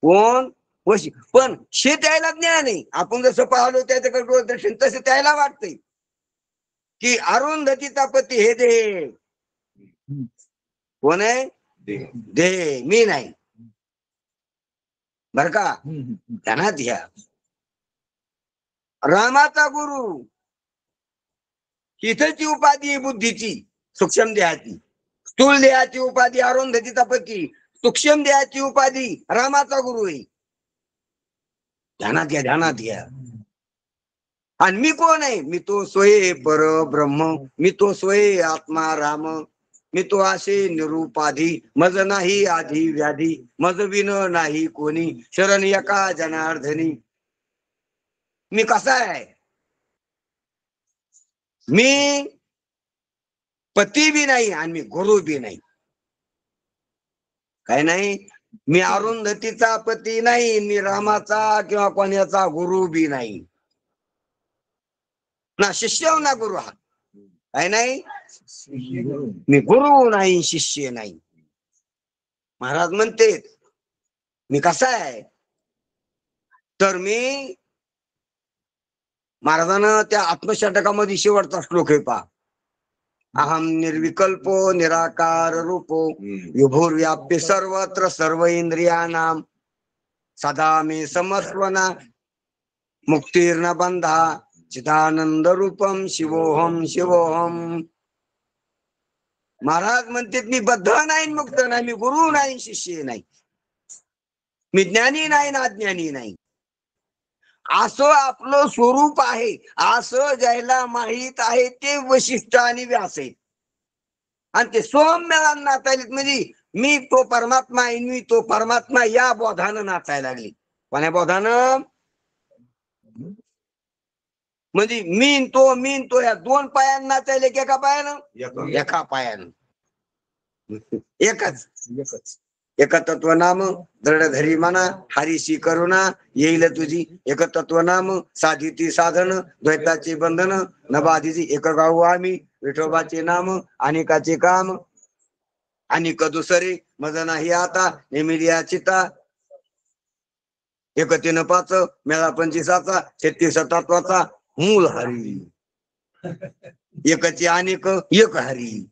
कोण? वशी. पण शे त्याला ज्ञान नाही. आपण जसं पाहलो त्याच्याकडे दर्शन, तसं त्याला वाटतंय की अरुंधतीचा पती हे देह. कोण आहे? देह, मी नाही. बर का? ध्यानात घ्या. रामाचा गुरु इथंची उपाधी बुद्धीची, सूक्ष्म देहाची. स्थूल देहाची उपाधी अरुंधतीचा पती, सूक्ष्म देहाची उपाधी रामाचा गुरु आहे. ध्यानात घ्या, ध्यानात घ्या. आणि मी कोण आहे? मी तो स्वये पर ब्रह्म, मी तो स्वये आत्मा राम, मी तो असे निरुपाधी, मज नाही आधी व्याधी, मज विन नाही कोणी, शरण एका जनार्दनी. मी कसा आहे? मी पती बी नाही आणि मी गुरु बी नाही. काय नाही? मी अरुंधतीचा पती नाही, मी रामाचा किंवा कोणाचा गुरु बी नाही. ना शिष्य ना गुरु हा काय नाही. मी गुरु नाही शिष्य नाही. महाराज म्हणते मी कसा आहे तर मी महाराजानं त्या आत्मशतकामध्ये शेवटचा श्लोक आहे पहा. अहम निर्विकल्पो निराकार रूपो विभुर्व्याप्य सर्वत्र सर्व इंद्रियानाम सदा मे समस्वना मुक्तीर्न बंधा चिदानंद रूपम शिवोहम शिवोहम. महाराज म्हणते मी बद्ध नाही मुक्त नाही, मी गुरु नाही शिष्य नाही, मी ज्ञानी नाही ना अज्ञानी नाही. असं आपलं स्वरूप आहे असं ज्याला माहित आहे ते वशिष्ठ आणि व्यास आहेत. आणि ते सौम्य नाचायला म्हणजे मी तो परमात्मा आहे मी तो परमात्मा या बोधानं नाचायला लागली. कोण्या बोधानं म्हणजे मीन तो या दोन पायानं नाचायला की एका पायानं एका पायानं एकच एकतत्व नाम दृढधरी मना हरीशी करुणा येईल तुझी. एकतत्व नाम साधिती साधन द्वैताचे बंधन नबाधीची एक गाऊ आम्ही विठोबाचे नाम अनेकाचे काम अनेक दुसरे मज नाही आता नेमिलिया चिता. एकतीन पाच मेळा 25चा 36 तत्वाचा मूळ हरी एकची अनेक एक हरी.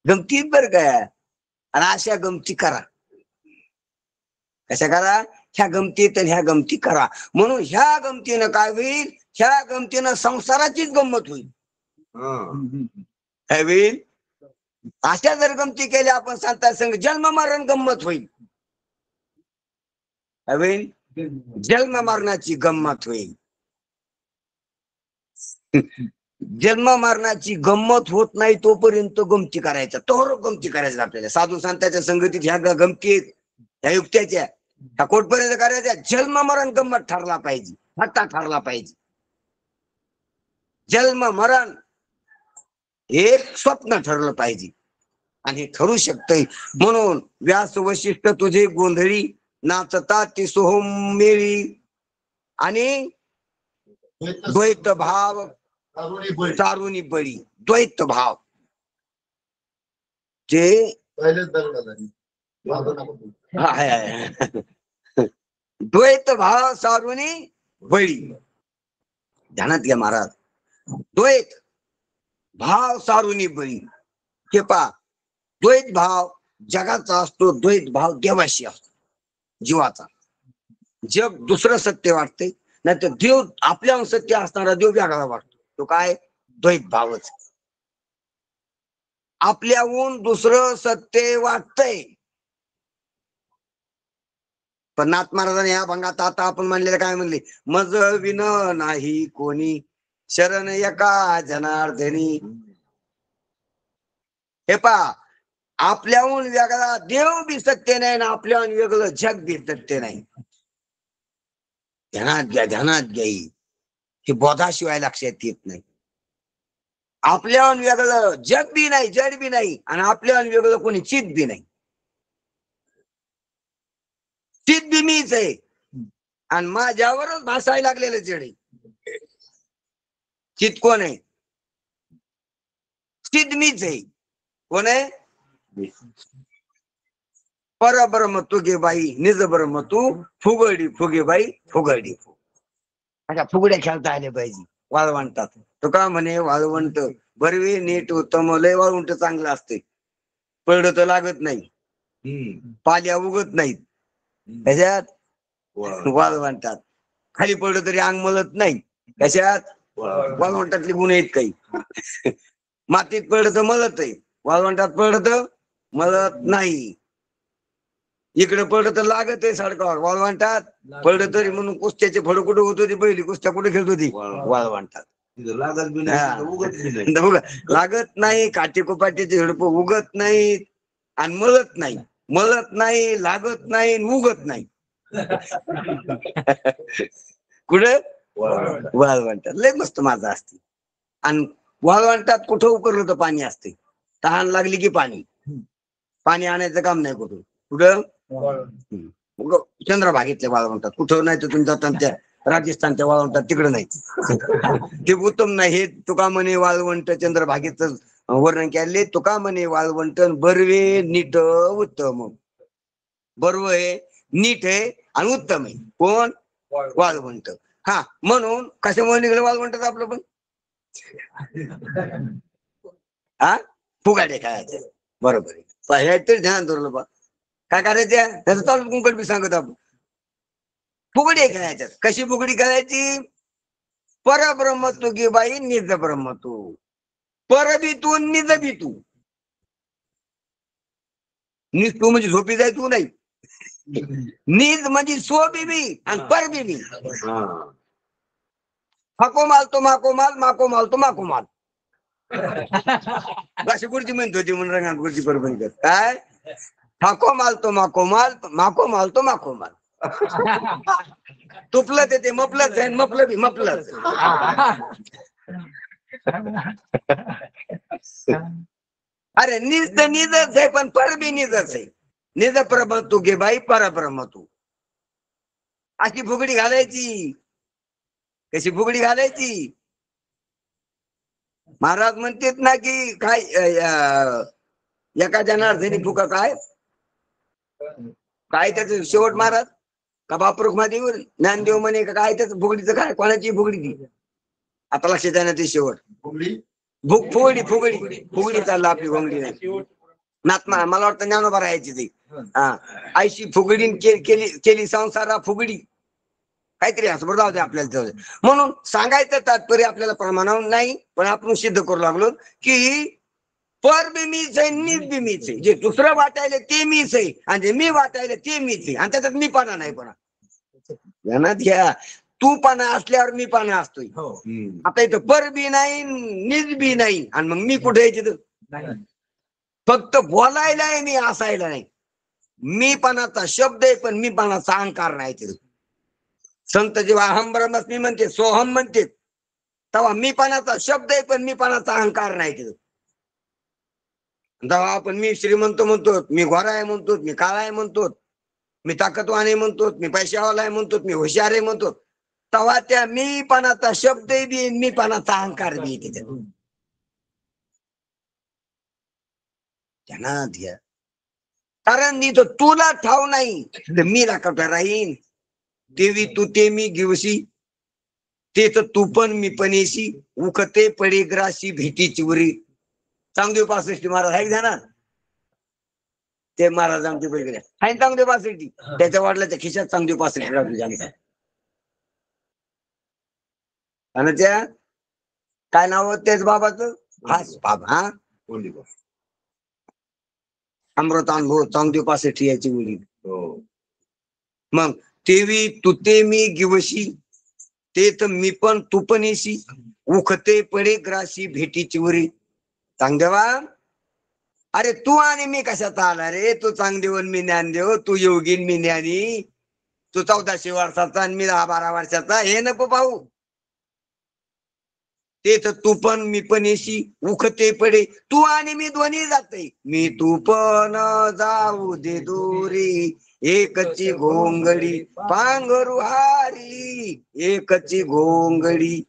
गमती बर काय आणि अशा गमती करा. कशा करा ह्या गमतीत आणि ह्या गमती करा. म्हणून ह्या गमतीनं काय होईल ह्या गमतीनं संसाराचीच गंमत होईल. काय होईल अशा जर गमती केल्या आपण सांगता संग जन्म मरण गंमत होईल. काय होईल जन्म मरणाची गंमत होईल. जन्म मरणाची गंमत होत नाही तोपर्यंत गमती करायचा तोवर गमती करायचं आपल्याला. साधू संतांच्या संगतीत ह्या गमती ह्या युक्त्याच्या ह्या कोटपर्यंत करायच्या. जन्म मरण गंमत ठरला पाहिजे हट्टा ठरला पाहिजे. जन्म मरण एक स्वप्न ठरलं पाहिजे आणि हे ठरू शकतंय. म्हणून व्यास वशिष्ठ तुझे गोंधळी नाचता ती सोहमेळी आणि द्वैत भाव चारुनी बळी. द्वैत भाव जे द्वैत भाव सारुनी बळी ध्यानात घ्या महाराज. द्वैत भाव सारुनी बळी हे पहा. द्वैत भाव जगाचा असतो द्वैत भाव देवाशी असतो जीवाचा. जग दुसरं सत्य वाटते नाही तर देव आपल्या सत्य असणारा देव वेगळा वाटतो. तो काय द्वैत भावच. आपल्याहून दुसरं सत्य वाटतंय. पण नाथ महाराजांनी या भंगात आता आपण म्हणलेलं काय म्हणले मज विन नाही कोणी शरण एका जनार्दनी. हे पहा आपल्याहून वेगळा देव बी सत्य नाही ना आपल्याहून वेगळं जग बी सत्य नाही. ध्यानात घ्या हे बोधाशिवाय लक्षात येत नाही. आपल्याहून वेगळं जग बी नाही जड बी नाही आणि आपल्याहून वेगळं कोणी चित बी नाही. चित बी मीच आहे आणि माझ्यावरच भासायला लागलेलं जड आहे. चित कोण आहे चित मीच आहे. कोण आहे परब्रह्म तू गे बाई निज ब्रह्म तू फुगडी फुगे बाई फुगडी. अशा फुगड्या खेळता आल्या पाहिजे वाळवंटात. तो का म्हणे वाळवंट बरवे नीट उत्तम लय वाळवंट चांगलं असते. पडलं तर लागत नाही पाल्या उगत नाहीत त्याच्यात वाळवंटात. खाली पडलं तरी अंग मलत नाही कशात वाळवंटातले गुण आहेत काही. मातीत पडलं तर मलत आहे वाळवंटात पडलं तर मलत नाही. इकडे पडलं तर लागत आहे सडकावर वाळवंटात पडलं तरी म्हणून कुस्त्याचे फड कुठे होत होती पहिली कुस्त्या कुठे खेळत होती वाळवंटात. लागत नाही काठी कुपाटीचे झडप उगत नाहीत आणि मलत नाही. मलत नाही लागत नाही उगत नाही. कुठे वाळवंटात लय मस्त माझा असते. आणि वाळवंटात कुठं उकरलं तर पाणी असते. तहान लागली की पाणी आणायचं काम नाही कुठून कुठं चंद्रभागेतल्या वाळवंटात कुठं नाही तर तुमच्या त्या राजस्थानच्या वाळवंटात तिकडं नाही. ते उत्तम नाही. हे तुका म्हणे वाळवंट चंद्रभागेच वर्णन केले. तुका म्हणे वाळवंट बर्वे नीट उत्तम. बर्व आहे, नीट आहे आणि उत्तम आहे. कोण? वाळवंट. हा, म्हणून कशामुळे निघलं वाळवंटात आपलं पण? हा, फुगाडे खायचे. बरोबर आहे. हे तरी ध्यान धरलं बा. काय करायचं त्याचं चालू कुंकड बी सांगत आपण. फुगडी खेळायच्यात. कशी फुगडी खेळायची? परब्रह्म तू गे बाई, निज ब्रह्म तू. पर बी तू, निज बी तू. निज तू म्हणजे झोपी जाय तू नाही. निज म्हणजे सो बी आणि पर बी. फाको माल तो माको माल, माको माल तो माको माल. अशी गुरुजी म्हणत होती म्हणून रंगात गुरुजी बरोबर काय? फाको माल तो माको माल, माको माल तो माको माल. तुपलं ते मपलंच आहे, मपलं बी मपलंच. अरे निज तर निजच आहे पण पर बी निजच आहे. निज ब्रह्म तू गे बाई, परब्रह्म तू. अशी फुगडी घालायची. कशी फुगडी घालायची? महाराज म्हणतात ना की काय एका जनार्दनी फुका काय काय त्याच शेवट महाराज का बापरुख मध्ये ज्ञानदेव म्हणे का काय त्याच फुगडीचं काय कोणाची फुगडी ती आता लक्षात येणार ते शेवट फुगडी फुगडी चालला आपली भोंगडी नाही नात्मा मला वाटतं ज्ञानोबा राहायची ती हा आईशी फुगडी केली संसारा फुगडी काहीतरी असं बरं जाऊ दे आपल्याला. म्हणून सांगायचं तात्पर्य आपल्याला प्रमाणावर नाही पण आपण सिद्ध करू लागलो की पर बी मीच आहे, निज बी मीच आहे. जे दुसरं वाटायला ते मीच आहे आणि जे मी वाटायला ते मीच आहे आणि त्याच्यात मी पाना नाही पणा ध्यानात घ्या. तू पाना असल्यावर मी पाना असतोय. आता इथं पर बी नाही, निज बी नाही आणि मग मी कुठे यायची तर फक्त बोलायला आहे, मी असायला नाही. मी पानाचा शब्द आहे पण मी पानाचा अहंकार नाही. तिथं संत जेव्हा अहम ब्रह्मस्मी म्हणते, सोहम म्हणते, तेव्हा मी पानाचा शब्द आहे पण मी पानाचा अहंकार नाही. तिथं तेव्हा आपण मी श्रीमंत म्हणतो, मी गोरा आहे म्हणतो, मी काळा आहे म्हणतो, मी ताकदवान आहे म्हणतो, मी पैशावाला आहे म्हणतो, मी हुशार आहे म्हणतो, तेव्हा त्या मी पानाचा शब्द बी मी पानाचा अहंकार बी तिथे त्यांना द्या. कारण इथं तुला ठाव नाही तर मी राखवता राहीन. देवी तू ते मी गिवशी ते तर तू पण मी पण येशी उखते पडे ग्राशी भेटी चिवरी. चांगदेव 65 महाराज आहे ध्यानात ते महाराज आमचे वगैरे आहे चांगदेव 65 त्याच्या वडिलाच्या खिशात चांगदेव 65 राहतो आणि त्या काय नाव तेच बाबाचं हाच बाबा हा अमृतानुभव चांगदेव 65 याची मुली. मग तेवी तू ते मी गिवशी ते तर मी पण तू पण येशी उखते पडे ग्राशी भेटी चिवरी. चांगदेवा अरे तू आणि मी कशात आला रे? तू चांगदेव मी ज्ञानदेव, तू योगीन मी ज्ञानी, तू 1400 वर्षाचा आणि मी 10-12 वर्षाचा. हे नको पाहू. ते तर तू पण मी पण येशी उखते पडे तू आणि मी दोन्ही जाते. मी तू पण जाऊ दे दूरी एकची घोंगडी पांघरू हारी एकची घोंगडी.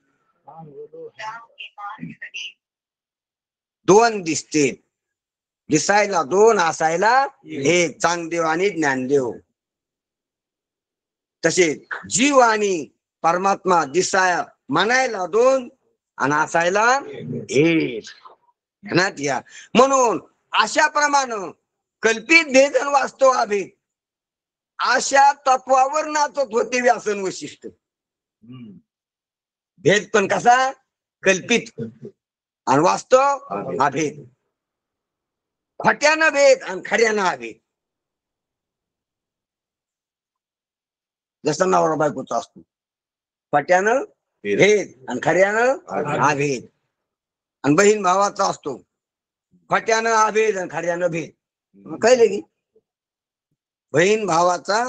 दोन दिसते दिसायला दोन असायला एक चांगदेव आणि ज्ञानदेव. तसे जीव आणि परमात्मा दिसाया म्हणायला दोन आणि असायला एक. म्हणून अशा प्रमाणे कल्पित भेद आणि वास्तव अभेद अशा तत्वावर नाचत होते व्यासन वशिष्ठ. भेद पण कसा कल्पित आणि वास्तव अभेद. खोट्यानं भेद आणि खऱ्यानं अभेद. जसं नवरा बायकोचा असतो खोट्यानं भेद आणि खऱ्यानं अभेद. आणि बहीण भावाचा असतो खोट्यानं अभेद आणि खऱ्यानं भेद. कळले की बहीण भावाचा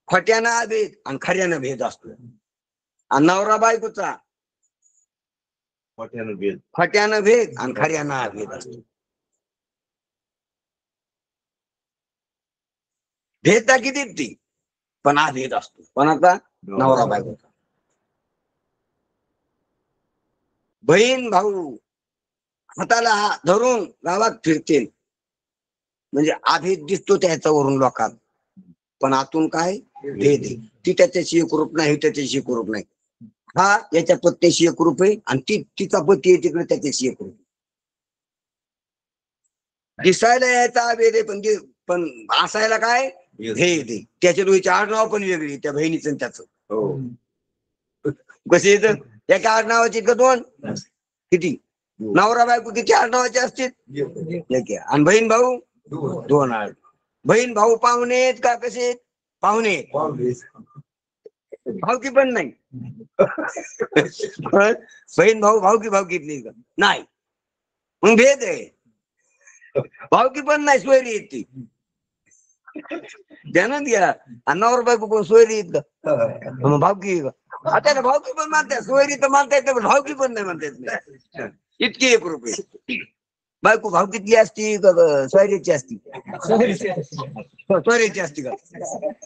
खोट्यानं अभेद आणि खऱ्यानं भेद असतो. आणि नवरा बायकोचा खोट्यानं भेद आणि खऱ्यानं अभेद असतो. भेदता किती ती पण अभेद असतो. कोणाचा? नवरा बायकोचा. बहीण भाऊ हाताला धरून गावात फिरतील म्हणजे अभेद दिसतो त्याच्यावरून लोकांना, पण आतून काय भेद आहे. ती त्याच्याशी एकरूप नाही, त्याच्याशी एकरूप नाही. हा याच्या पत्नीशी एकरूप आहे आणि ती तिचा पती आहे तिकडे त्याच्याशी एकरूप. दिसायला यायचा अभेद आहे पण असायला काय भेद आहे. त्याच्या दोघीची आडनाव पण वेगळी, त्या बहिणीचं आणि त्याचं. कसे येत एका आडनावाची का दोन किती? नवरा बायको किती आडनावाचे असतील? आणि बहीण भाऊ दोन आड. बहीण भाऊ पाहुणे आहेत का कसे आहेत? पाहुणे. भावकी पण नाही. बहीण भाऊ भावकीतली का नाही? मग भेद आहे. भावकी पण नाही, सोयरी येत ती. ध्यानात घ्या. नवरा बायको पण सोयरी येत का? मग भावकी का? आता भावकी पण मानतात, सोयरी तर मानता येते पण भावकी पण नाही म्हणता येत नाही. इतकी एक रुपये. बायको भावकीतली असती का सोयरीची असती? सोयरीची असती का?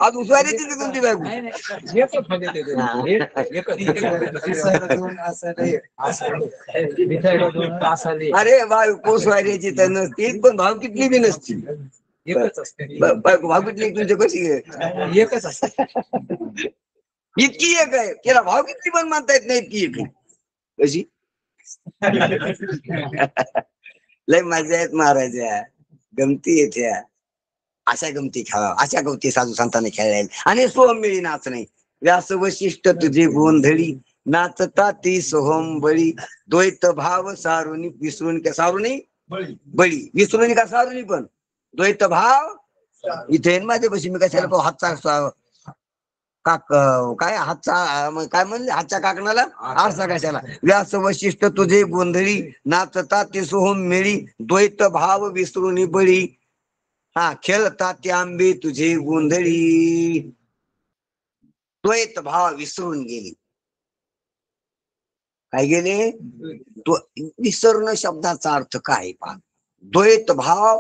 अजून सोयरीची तुमची बायको? अरे बायको सोयरीची तर नसती पण भावकीतली बी नसती. एकच असते. बायको भावकीतली तुमची कशी एकच असते. इतकी एक आहे, त्याला भावकीतली पण मानता येत नाही. इतकी एक आहे कशी? लय मजा येत महाराजा, गमती येत्या. अशा गमती खेळा, अशा गमती साधू संतांनी खेळायला. आणि सोहम मिळी नाचणे व्यास वशिष्ठ तुझे गोंधळी नाचता ती सोहम बळी द्वैत भाव सारुनी विसरून का सारुनी बळी विसरून का सारुनी पण द्वैत भाव इथे माझ्या पशी मी कशाला पाहू हातचा काक काय हातचा काय म्हणले हातच्या काकणाला आरसा कशाला. व्यास वशिष्ठ तुझे गोंधळी नाचता ते सोहम मिळी द्वैत भाव विसरून बळी हा खेळता ते आंबे तुझे गोंधळी. द्वैत भाव विसरून गेली. काय गेले? विसरणं शब्दाचा अर्थ काय पहा. द्वैत भाव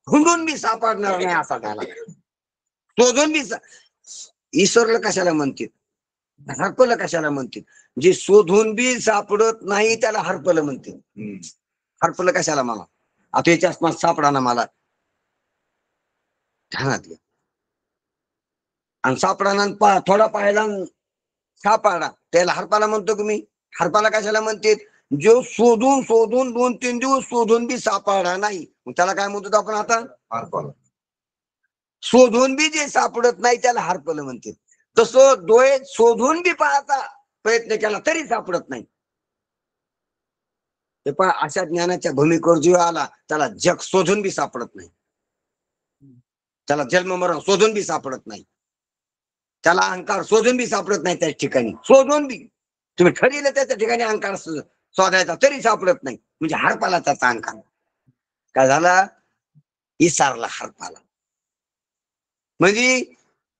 हुंडून बी सापडणार नाही असा झाला. शोधून बी ईश्वरला कशाला म्हणतील? हरपलं कशाला म्हणतील? जे शोधून बी सापडत नाही त्याला हरपलं म्हणतील. हरपलं कशाला मला? आता याच्या आसपास सापडा ना मला ध्यानात घ्या. आणि सापडा थोडा पाहायला सापडा त्याला हरपाला म्हणतो की मी. हरपाला कशाला म्हणते? जो शोधून 2-3 दिवस शोधून बी सापडा नाही मग त्याला काय म्हणतो आपण आता? हरपाला. शोधून बी जे सापडत नाही त्याला हरपलं म्हणते. तसं डोळे शोधून बी पाहता प्रयत्न केला तरी सापडत नाही. हे पहा अशा ज्ञानाच्या भूमिकेवर जीव आला त्याला जग शोधून बी सापडत नाही. त्याला जन्म मरण शोधून बी सापडत नाही. त्याला अहंकार शोधून बी सापडत नाही. त्या ठिकाणी शोधून बी तुम्ही ठरविलं त्याच्या ठिकाणी अहंकार शोधायचा तरी सापडत नाही. म्हणजे हरपाला त्याचा अहंकार काय झाला? इसारला हरपाला. म्हणजे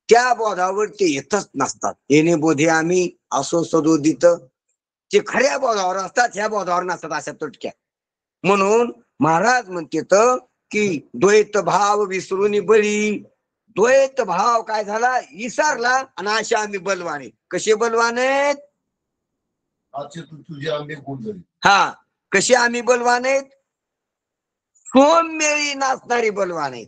त्या बोधावर ते येतच नसतात. येणे बोधे आम्ही असो सदोदित जे खऱ्या बोधावर असतात ह्या बोधावर नसतात अशा तुटक्या. म्हणून महाराज म्हणते तर की द्वैत भाव विसरून बळी. द्वैत भाव काय झाला? विसरला आणि असे आम्ही बलवाने. कसे बलवाने? हा कसे आम्ही बलवाने? सोममेळी नाचणारी बलवाने.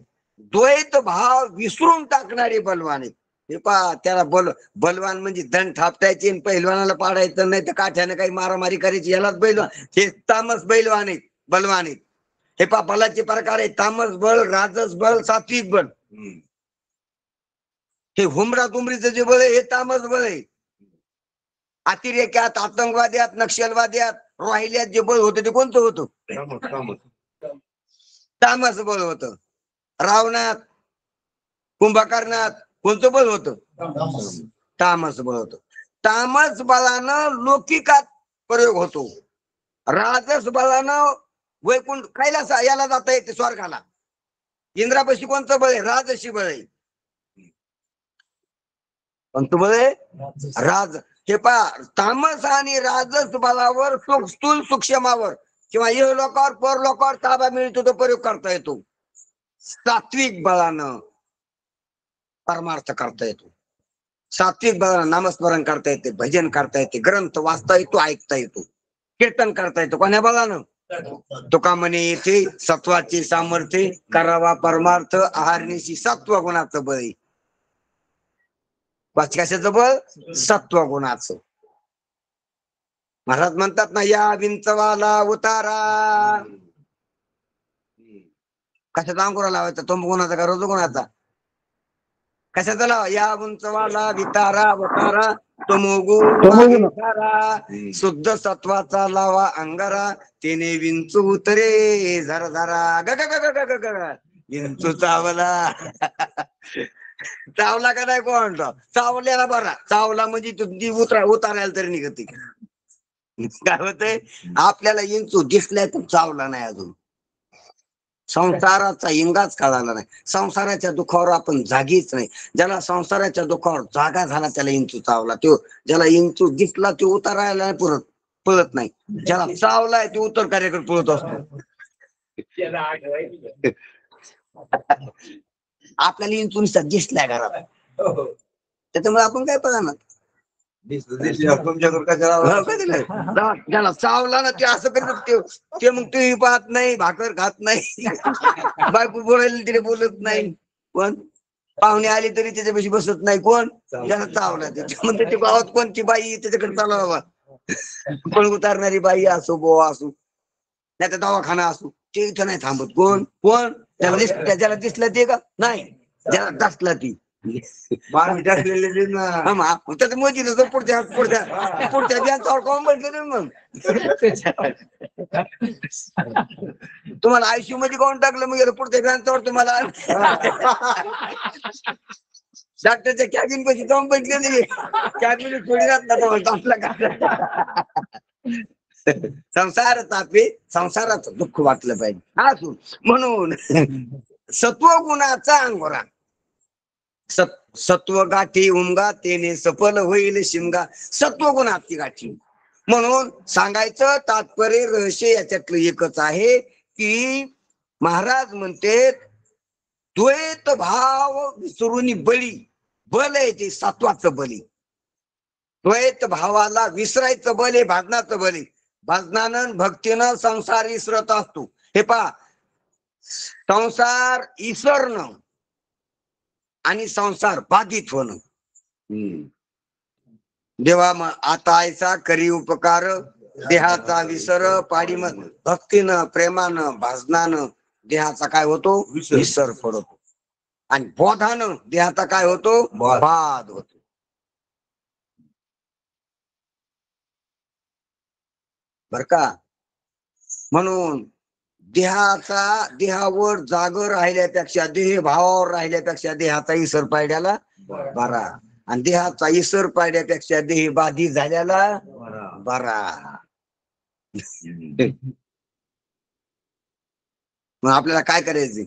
द्वैत भाव विसरून टाकणारे बलवाने. हे पहा त्याला बलवान म्हणजे दंड थापटायचे पहिलवानाला पाडायचं नाही तर काठ्याने काही मारामारी करायची यालाच बैलवान. हे तामस बैलवान आहेत बलवान आहेत. हे पहा बलाचे प्रकार आहेत तामस बळ राजस बळ सात्विक बळ. हे हुमरा तुमरीचं जे बळ आहे हे तामस बळ आहे. अतिरेक्यात आतंकवाद्यात नक्षलवाद्यात राहिल्यात जे बळ होतं ते कोणतं होतं? तामस बळ होतं. रावणात कुंभकर्णात कोणतं बळ होतं? तामस बळ होतं. तामस बळानं लौकिकात प्रयोग होतो. राजस बळानं वैकुंठ कैलास याला जाता येते स्वर्गाला. इंद्रापाशी कोणतं बळ आहे? राजसी बळ आहे. कोणतं बळ आहे? राज. हे पहा तामस आणि राजस बळावर स्थूल सूक्ष्मावर किंवा इह लोकावर पर लोकावर ताबा मिळतो तो प्रयोग करता येतो. सात्विक बळानं परमार्थ करता येतो. सात्विक नामस्मरण करता येते, भजन करता येते, ग्रंथ वाचता येतो, ऐकता येतो, कीर्तन करता येतो. कोण्या बघानं तुका म्हणे येथे सत्वाचे सामर्थ्य करावा परमार्थ आहारनिशी सत्व गुणाचं बळ. कशाचं बळ? सत्व गुणाचं. महाराज म्हणतात ना, या विंचवाला उतारा. कशाचा अंकुरा लावायचा? तो गुणाचा का रोज गुणाचा? कशाचा लावा? या विंचवाला वितारा उतारा शुद्ध सत्वाचा लावा अंगारा, तेने विंचू उतरे झरा झरा. ग ग ग ग ग ग विंचू चावला. चावला का नाही कोण? चावल्याला बरा. चावला म्हणजे तुझी उतारायला तरी निघते. काय होतंय? आपल्याला विंचू दिसलाय तर चावला नाही अजून. संसाराचा इंगाच कळाला नाही. संसाराच्या दुःखावर आपण जागीच नाही. ज्याला संसाराच्या दुःखावर जागा झाला त्याला इंचू चावला. तो ज्याला इंचू दिसला तो उतारायला नाही पळत नाही. ज्याला चावलाय तो उत्तर कार्याकडे पळत असतो. आपल्याला इंचू दिसलाय घरात, त्याच्यामुळे आपण काय पळणार. ज्याला चावला ना ते असं करत ते मग तू पाहत नाही, भाकर खात नाही, बायको बोलायला तिने बोलत नाही, पण पाहुणे आली तरी त्याच्यापाशी बसत नाही. कोण? ज्याला चावला. म्हणते ते गावात कोणती बाई त्याच्याकडे चालू बाबा, पळ उतारणारी बाई असो बोवा असो, नाही तर दवाखाना असो, ते इथं नाही थांबत. कोण? कोण? ज्याला दिसलं ते का नाही, ज्याला दासला ती मोदी पुढच्या पुढच्या पुढच्या बियांचावर कोण म्हटलं मग तुम्हाला आयसीयू मध्ये कोण टाकलं? मग पुढच्या बियांचावर तुम्हाला डॉक्टरच्या कॅबिन पाशी जाऊन बसले नाही. कॅबिन थोडी राहत ना आपला का. संसार तापे, संसाराचं दुःख वाटलं पाहिजे असू. म्हणून सत्वगुणाचा अंगोरा. सत्व गाठी उमगा, तेने सफल होईल शिमगा. सत्वगुणाची गाठी. म्हणून सांगायचं तात्पर्य रहस्य याच्यातलं एकच आहे की महाराज म्हणते द्वैत भाव विसरून बळी. बल आहे ते सत्वाचं बली. द्वैत भावाला विसरायचं बल आहे भाजनाचं बल आहे. भाजनानं भक्तीनं संसार विसरत असतो. हे पहा, संसार इसरणं आणि संसार बाधित होणं. देवा आता ऐसा करी उपकार, देहाचा विसर पाडी. मग भक्तीनं प्रेमानं भाजनानं देहाचा काय होतो? विसर पडतो. आणि बोधानं देहाचा काय होतो? बाध होतो. बर का? म्हणून देहावर जागर राहिल्यापेक्षा, देह भावावर राहिल्यापेक्षा देहाचा इसर पाड्याला बरा. आणि देहाचा इसर पाड्यापेक्षा देह बाधित झाल्याला बरा. मग आपल्याला काय करायचं?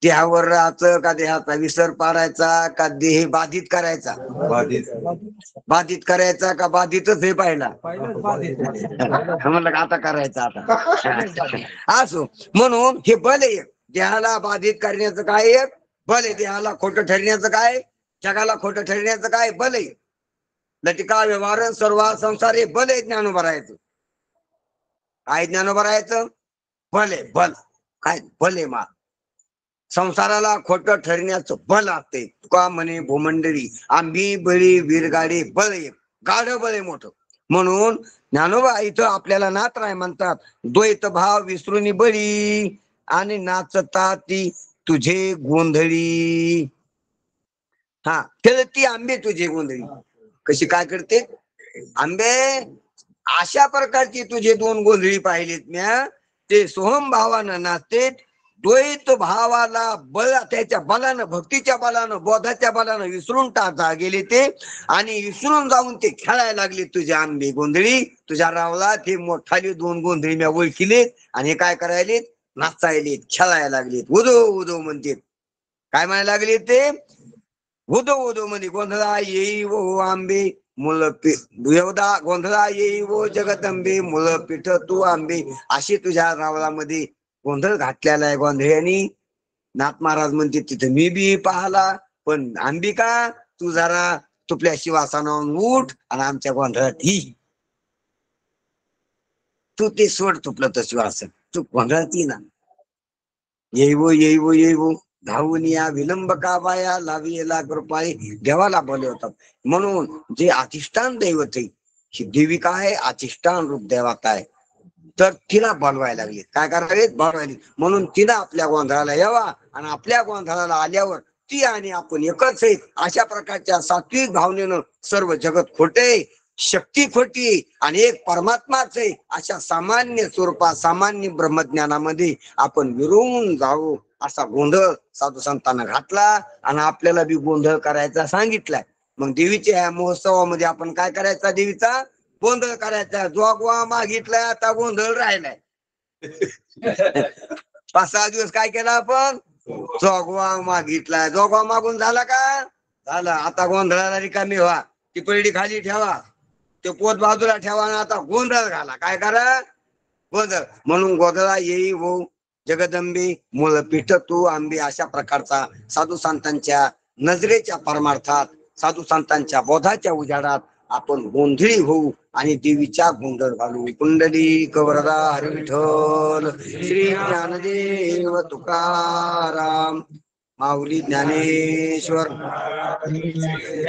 देहावर राहायचं का देहाचा विसर पाडायचा का देह बाधित करायचा? बाधित करायचा का बाधितच हे पाहिला? म्हणलं का आता करायचं आता असो. म्हणून हे बल आहे. देहाला बाधित करण्याचं काय एक बल आहे. देहाला खोटं ठरण्याचं काय, जगाला खोटं ठरण्याचं काय बल आहे. लटिका व्यवहार सर्व संसार हे बल आहे. ज्ञानोबा राहायचं काय? ज्ञानोबा राहायचं बल आहे. बल काय? बल आहे. मा संसाराला खोटं ठरण्याचं बल असते. तुका म्हणे भूमंडळी आम्ही बळी वीरगाडे बळ आहे. गाढ बळ आहे मोठं. म्हणून ज्ञानोबा इथं आपल्याला नात राय म्हणतात, द्वैत भाव विसरून बळी आणि नाचता ती तुझे गोंधळी. हा, खेळती आंबे तुझे गोंधळी. कशी काय करते? आंबे अशा प्रकारची तुझे दोन गोंधळी पाहिलेत म्या. ते सोहम भावानं नाचते. द्वैत भावाला बळ, त्याच्या बलानं, भक्तीच्या बलानं, बोधाच्या बलानं विसरून टाका गेले ते. आणि विसरून जाऊन ते खेळायला लागले तुझे आंबे गोंधळी. तुझ्या रावला ते मोठाले दोन गोंधळी म्या ओळखिलेत आणि हे काय करायलेत? नाचायलेत, खेळायला लागलेत. उदो उदो म्हणते. काय म्हणायला लागले ते? उदो उदो म्हणजे गोंधळा येई वो आंबे मुळ पीठ, गोंधळा येई वो जगदंबे मुळ पीठ तू आंबे. अशी तुझ्या रावळामध्ये गोंधळ घातलेला आहे गोंधळ्यांनी. नाथ महाराज म्हणते तिथे मी बी पाहला, पण अंबिका तू जरा तुपल्या शिवासनावरून उठ आणि आमच्या गोंधळात ही तू ते सोड तुपलं तर शिवासन तू गोंधळात ये ना. येईवो धावून या विलंब का बाया लावियला कृपाई देवाला बोलवतात. म्हणून जे अधिष्ठान दैवत आहे ही देविका आहे, अधिष्ठान रूप देवता आहे, तर तिला बोलवायला लागली. काय करावे? बोलवायला. म्हणून तिला आपल्या गोंधळाला यावा आणि आपल्या गोंधळाला आल्यावर ती आणि आपण एकच आहे अशा प्रकारच्या सात्विक भावनेनं सर्व जगत खोटे, शक्ती खोटी आणि एक परमात्माच आहे अशा सामान्य स्वरूपात सामान्य ब्रह्मज्ञानामध्ये आपण विरून जाऊ असा गोंधळ साधू संतांना घातला आणि आपल्याला बी गोंधळ करायचा सांगितलाय. मग देवीच्या ह्या महोत्सवामध्ये आपण काय करायचा? देवीचा गोंधळ करायचा. जोगवा मागितलाय, आता गोंधळ राहिलाय. 5-6 दिवस काय केलं आपण? जोगवा मागितलाय. जोगवा मागून झाला का? झाला. आता गोंधळाला रिकामी व्हा, ती पलडी खाली ठेवा, ते पोत बाजूला ठेवा आणि आता गोंधळ घाला. काय करा? गोंधळ. म्हणून गोंधळा येई हो जगदंबे मूलपीठ तू आंबे अशा प्रकारचा साधू संतांच्या नजरेच्या परमार्थात साधू संतांच्या बोधाच्या उजाडात आपण गोंधळी होऊ आणि देवीच्या गोंधळ घालू. कुंडली कवरदा हरी विठ्ठल श्री ज्ञानदेव तुकाराम माऊली ज्ञानेश्वर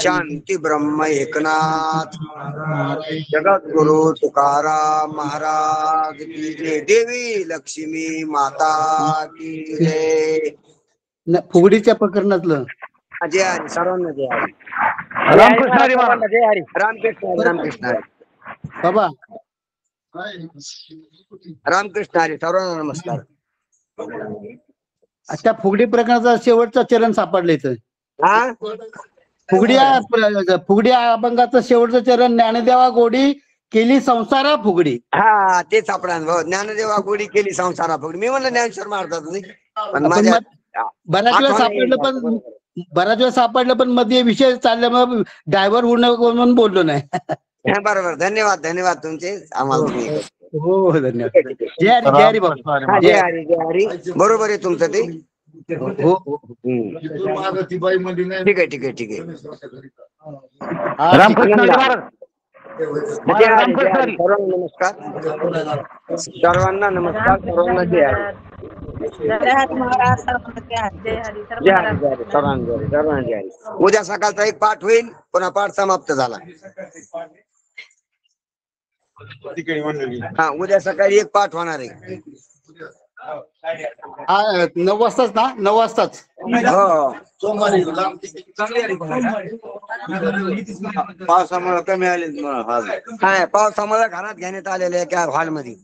शांती ब्रह्म एकनाथ जगद्गुरु तुकाराम महाराज की जय. देवी लक्ष्मी माता की जय. फुगडीच्या प्रकरणातलं जय हरी. सर्वांना जय हरी. रामकृष्ण हरी महाराज. जय हरी. रामकृष्ण हरी. रामकृष्ण हरी. बाबा. रामकृष्ण हरी. सर्वांना नमस्कार. त्या फुगडी प्रकरणाचा शेवटचं चरण सापडलं इथं. हा फुगडी अभंगाचं शेवटचं चरण ज्ञानदेवा गोडी केली संसारा फुगडी. हा तेच आपण ज्ञानदेवा गोडी केली संसारा फुगडी. मी म्हणलं ज्ञानेश्वर महाराज पण माझ्या बऱ्याच वेळा सापडलं पण मध्ये विषय चालल्यामुळे ड्रायव्हर म्हणून बोललो नाही. बरोबर. धन्यवाद तुमचे आम्हाला. हो धन्यवाद. जय हरी. जय हरी बाबा. जय हरी. जय हरी. बरोबर आहे तुमचं ते. हो. ठीक आहे. रामकृष्ण हरी महाराज. सर्वांना नमस्कार. सर्वांना नमस्कार. सर्वांना जय हरी. सर्वांना जय हरी. उद्या सकाळचा एक पाठ होईल, पुन्हा पाठ समाप्त झाला. हा उद्या सकाळी एक पाठ होणार आहे. 9 वाजताच ना? 9 वाजताच. पावसामुळे कमी आले. काय पावसामुळे घरात घेण्यात आलेले एका हॉलमध्ये.